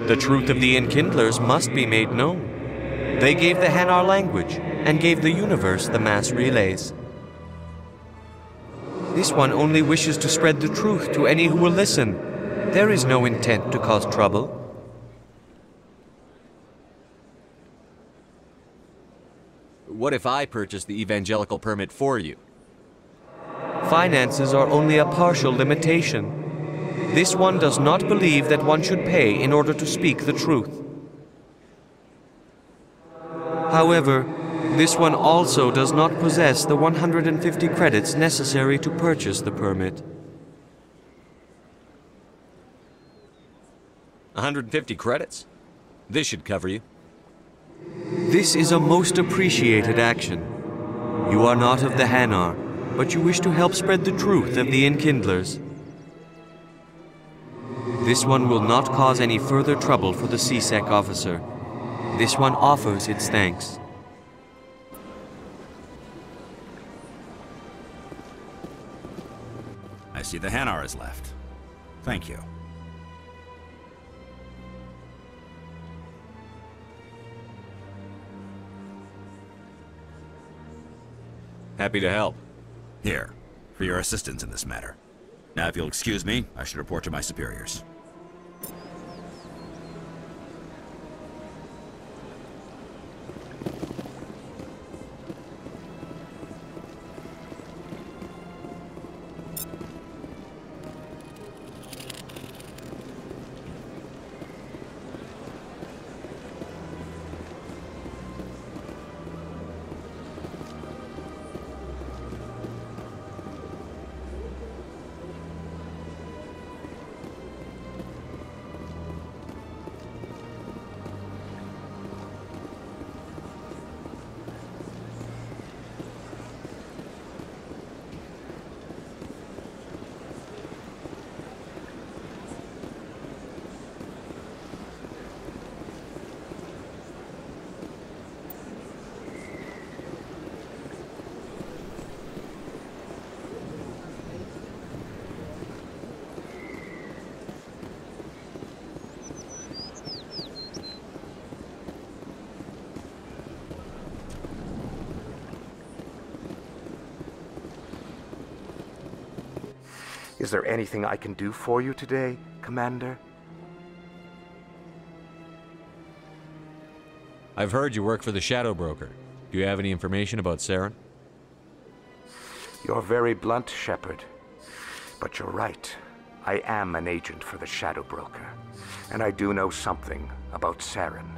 The truth of the Enkindlers must be made known. They gave the Hanar language, and gave the universe the mass relays. This one only wishes to spread the truth to any who will listen. There is no intent to cause trouble. What if I purchase the evangelical permit for you? Finances are only a partial limitation. This one does not believe that one should pay in order to speak the truth. However, this one also does not possess the 150 credits necessary to purchase the permit. 150 credits? This should cover you. This is a most appreciated action. You are not of the Hanar, but you wish to help spread the truth of the Enkindlers. This one will not cause any further trouble for the CSEC officer. This one offers its thanks. I see the Hanar is left. Thank you. Happy to help. Here, for your assistance in this matter. Now, if you'll excuse me, I should report to my superiors. Is there anything I can do for you today, Commander? I've heard you work for the Shadow Broker. Do you have any information about Saren? You're very blunt, Shepard. But you're right. I am an agent for the Shadow Broker. And I do know something about Saren.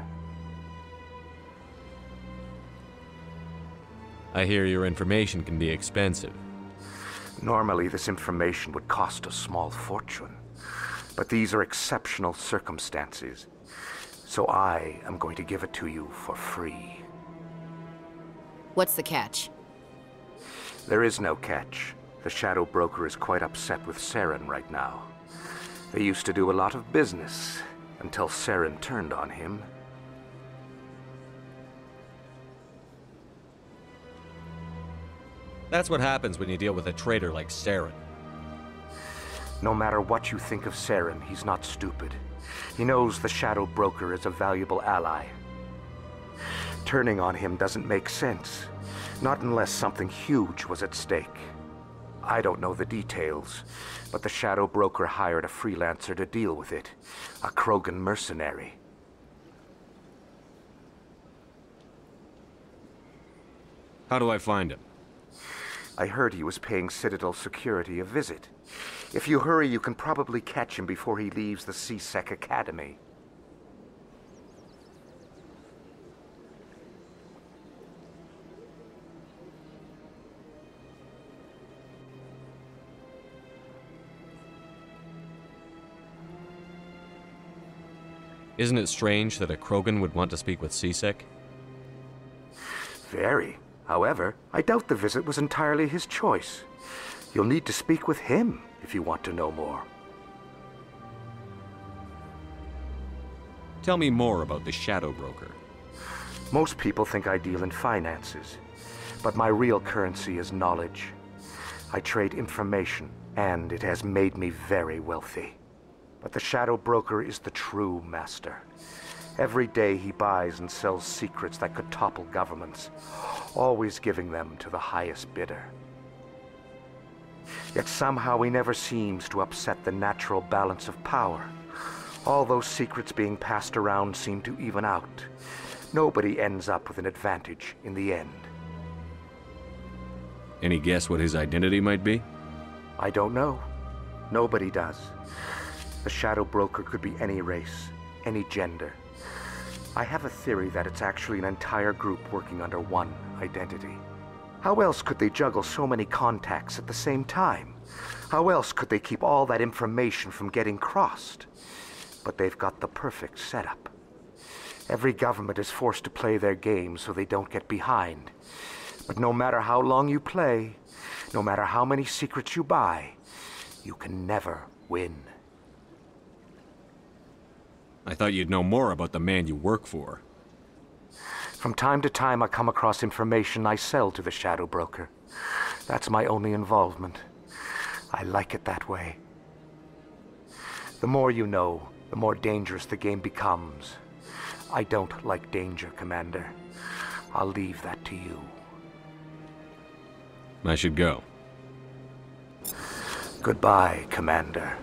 I hear your information can be expensive. Normally, this information would cost a small fortune. But these are exceptional circumstances. So I am going to give it to you for free. What's the catch? There is no catch. The Shadow Broker is quite upset with Saren right now. They used to do a lot of business until Saren turned on him. That's what happens when you deal with a traitor like Saren. No matter what you think of Saren, he's not stupid. He knows the Shadow Broker is a valuable ally. Turning on him doesn't make sense. Not unless something huge was at stake. I don't know the details, but the Shadow Broker hired a freelancer to deal with it. A Krogan mercenary. How do I find him? I heard he was paying Citadel security a visit. If you hurry, you can probably catch him before he leaves the C-Sec Academy. Isn't it strange that a Krogan would want to speak with C-Sec? Very. However, I doubt the visit was entirely his choice. You'll need to speak with him if you want to know more. Tell me more about the Shadow Broker. Most people think I deal in finances, but my real currency is knowledge. I trade information, and it has made me very wealthy. But the Shadow Broker is the true master. Every day he buys and sells secrets that could topple governments, always giving them to the highest bidder. Yet somehow he never seems to upset the natural balance of power. All those secrets being passed around seem to even out. Nobody ends up with an advantage in the end. Any guess what his identity might be? I don't know. Nobody does. The Shadow Broker could be any race, any gender. I have a theory that it's actually an entire group working under one identity. How else could they juggle so many contacts at the same time? How else could they keep all that information from getting crossed? But they've got the perfect setup. Every government is forced to play their game so they don't get behind. But no matter how long you play, no matter how many secrets you buy, you can never win. I thought you'd know more about the man you work for. From time to time, I come across information I sell to the Shadow Broker. That's my only involvement. I like it that way. The more you know, the more dangerous the game becomes. I don't like danger, Commander. I'll leave that to you. I should go. Goodbye, Commander.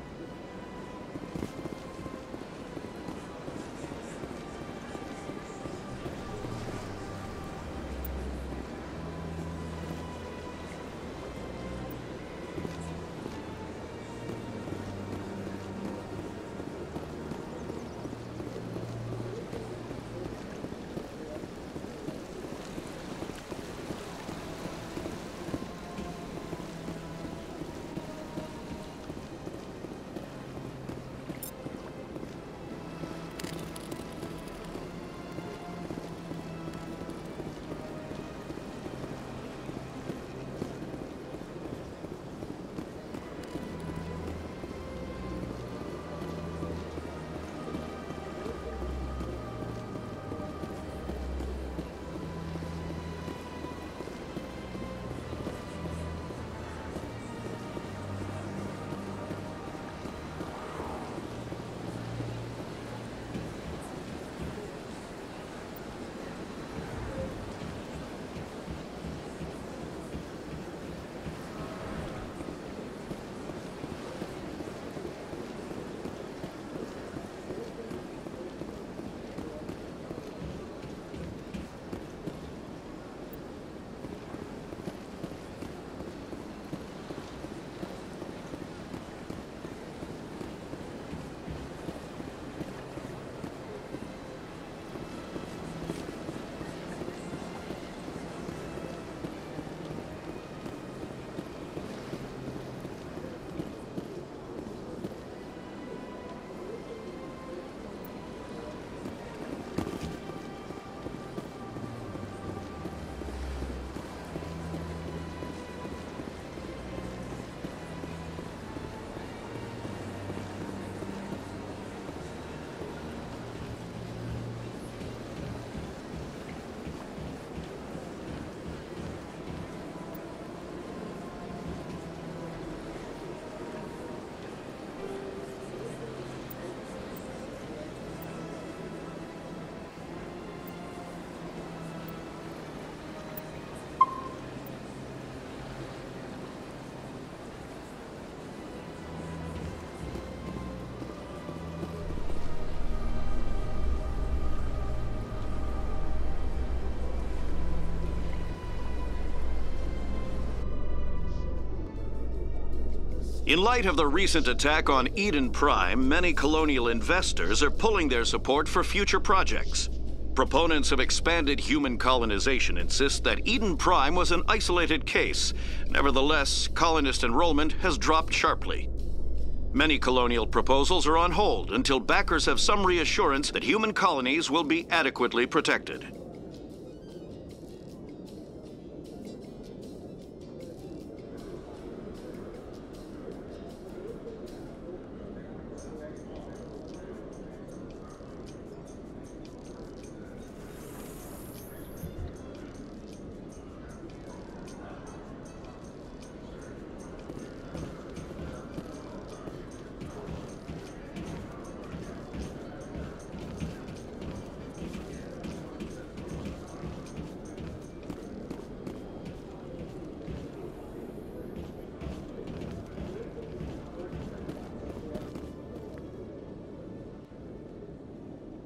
In light of the recent attack on Eden Prime, many colonial investors are pulling their support for future projects. Proponents of expanded human colonization insist that Eden Prime was an isolated case. Nevertheless, colonist enrollment has dropped sharply. Many colonial proposals are on hold until backers have some reassurance that human colonies will be adequately protected.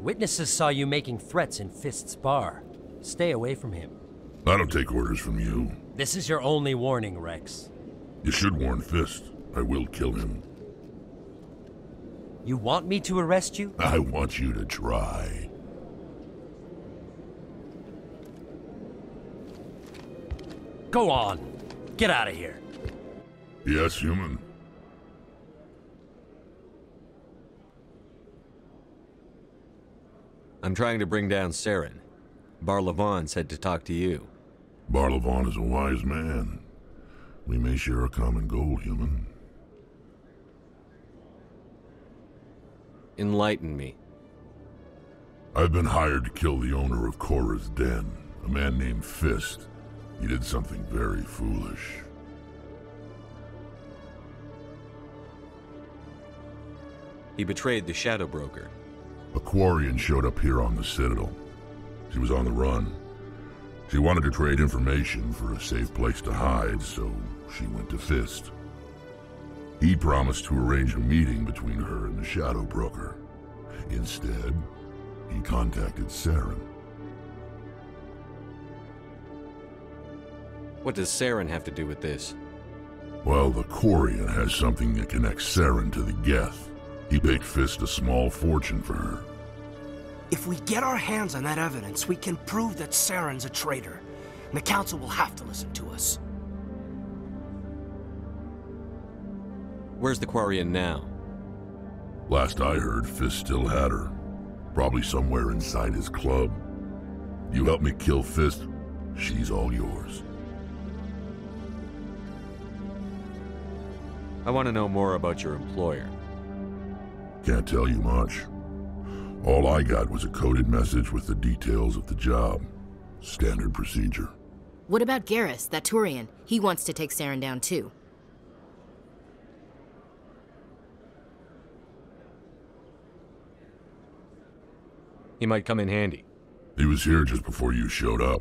Witnesses saw you making threats in Fist's bar. Stay away from him. I don't take orders from you. This is your only warning, Rex. You should warn Fist. I will kill him. You want me to arrest you? I want you to try. Go on. Get out of here. Yes, human. I'm trying to bring down Saren. Barlavon said to talk to you. Barlavon is a wise man. We may share a common goal, human. Enlighten me. I've been hired to kill the owner of Cora's Den, a man named Fist. He did something very foolish. He betrayed the Shadow Broker. A Quarian showed up here on the Citadel. She was on the run. She wanted to trade information for a safe place to hide, so she went to Fist. He promised to arrange a meeting between her and the Shadow Broker. Instead, he contacted Saren. What does Saren have to do with this? Well, the Quarian has something that connects Saren to the Geth. He paid Fist a small fortune for her. If we get our hands on that evidence, we can prove that Saren's a traitor. And the Council will have to listen to us. Where's the Quarian now? Last I heard, Fist still had her. Probably somewhere inside his club. You help me kill Fist, she's all yours. I want to know more about your employer. Can't tell you much. All I got was a coded message with the details of the job. Standard procedure. What about Garrus, that Turian? He wants to take Saren down too. He might come in handy. He was here just before you showed up.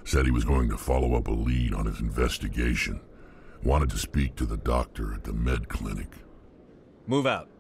Said he was going to follow up a lead on his investigation. Wanted to speak to the doctor at the med clinic. Move out.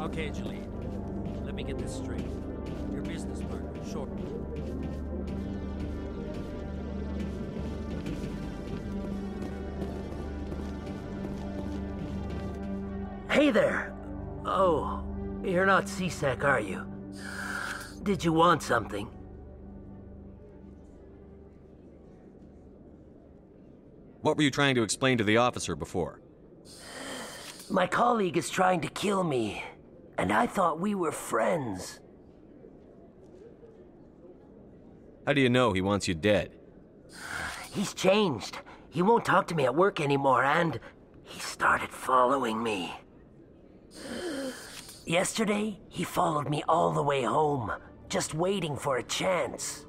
Okay, Jalene. Let me get this straight. Your business partner, sure. there. Oh, you're not CSEC, are you? Did you want something? What were you trying to explain to the officer before? My colleague is trying to kill me, and I thought we were friends. How do you know he wants you dead? He's changed. He won't talk to me at work anymore, and he started following me. Yesterday, he followed me all the way home, just waiting for a chance.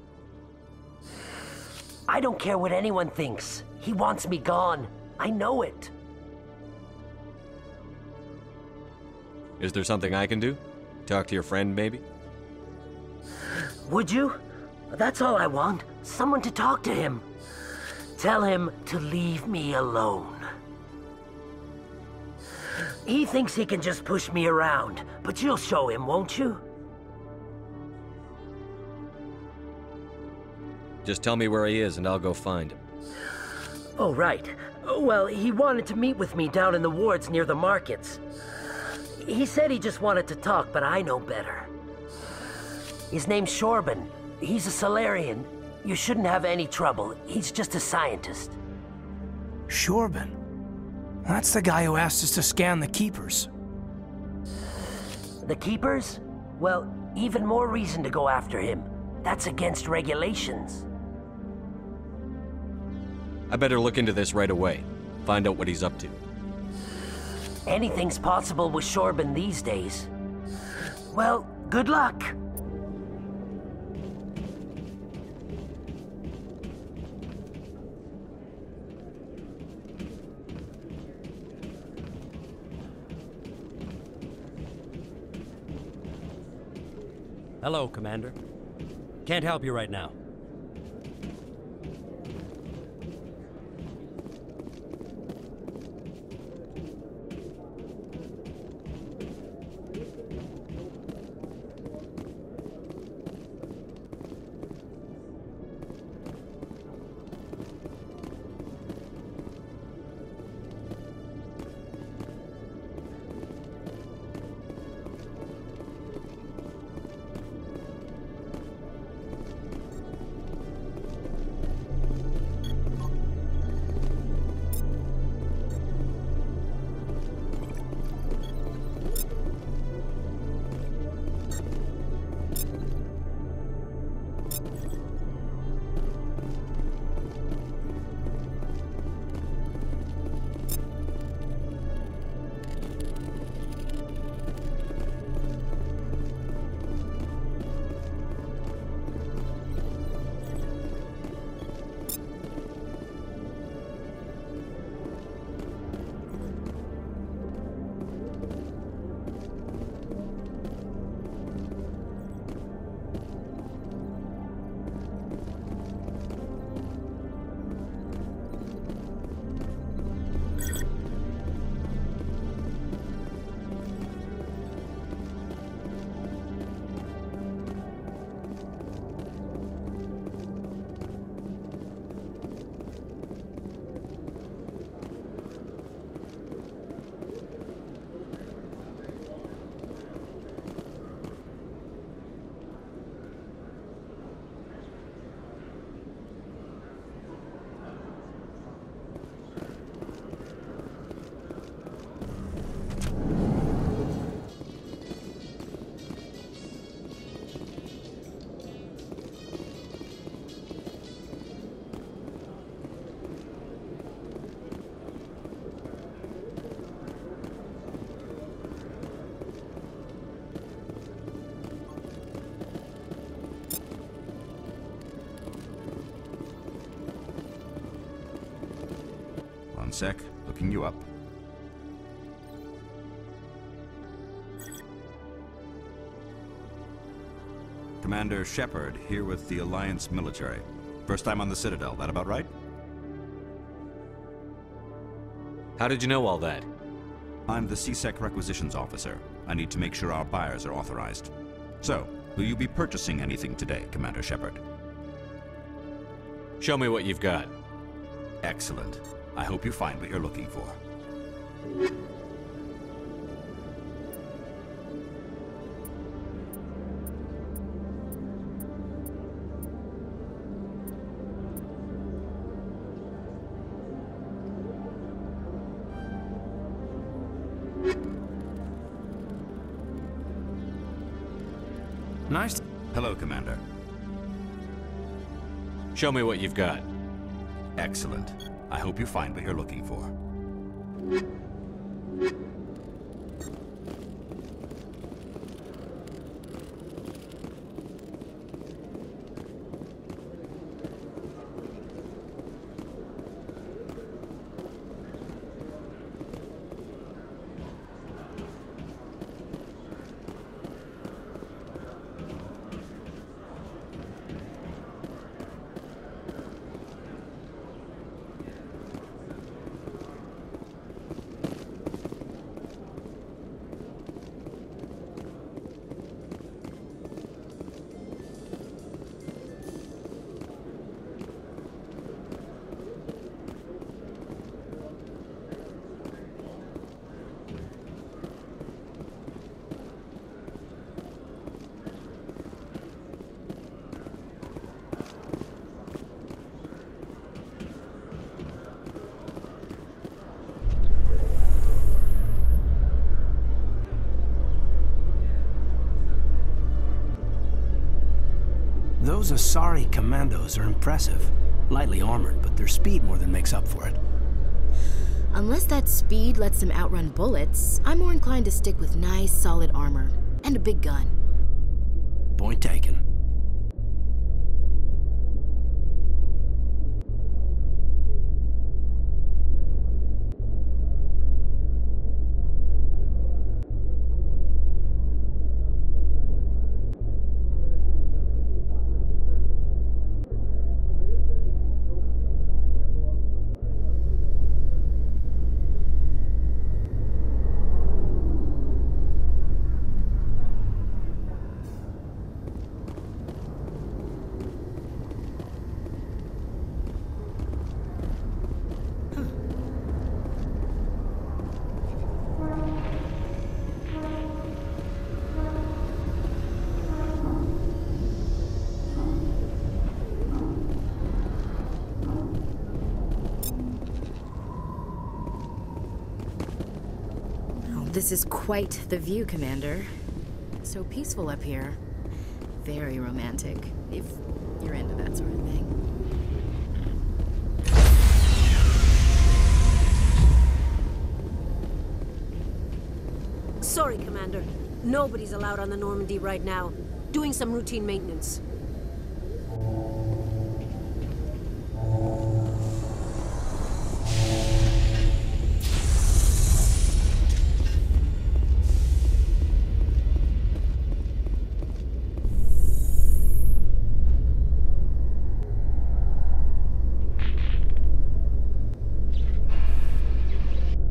I don't care what anyone thinks. He wants me gone. I know it. Is there something I can do? Talk to your friend, maybe? Would you? That's all I want. Someone to talk to him. Tell him to leave me alone. He thinks he can just push me around, but you'll show him, won't you? Just tell me where he is and I'll go find him. Oh, right. Well, he wanted to meet with me down in the wards near the markets. He said he just wanted to talk, but I know better. His name's Shorban. He's a Solarian. You shouldn't have any trouble. He's just a scientist. Shorban? That's the guy who asked us to scan the Keepers. The Keepers? Well, even more reason to go after him. That's against regulations. I better look into this right away. Find out what he's up to. Anything's possible with Shorban these days. Well, good luck. Hello, Commander. Can't help you right now. One sec, looking you up. Commander Shepard, here with the Alliance military. First time on the Citadel, that about right? How did you know all that? I'm the CSEC requisitions officer. I need to make sure our buyers are authorized. So, will you be purchasing anything today, Commander Shepard? Show me what you've got. Excellent. I hope you find what you're looking for. Nice. Hello, Commander. Show me what you've got. Excellent. I hope you find what you're looking for. Those Asari commandos are impressive. Lightly armored, but their speed more than makes up for it. Unless that speed lets them outrun bullets, I'm more inclined to stick with nice, solid armor. And a big gun. Point taken. This is quite the view, Commander. So peaceful up here. Very romantic, if you're into that sort of thing. Sorry, Commander. Nobody's allowed on the Normandy right now. Doing some routine maintenance.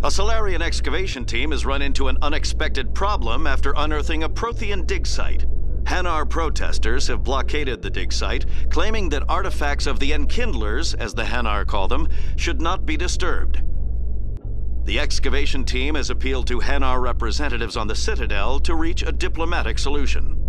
A Solarian excavation team has run into an unexpected problem after unearthing a Prothean dig site. Hanar protesters have blockaded the dig site, claiming that artifacts of the Enkindlers, as the Hanar call them, should not be disturbed. The excavation team has appealed to Hanar representatives on the Citadel to reach a diplomatic solution.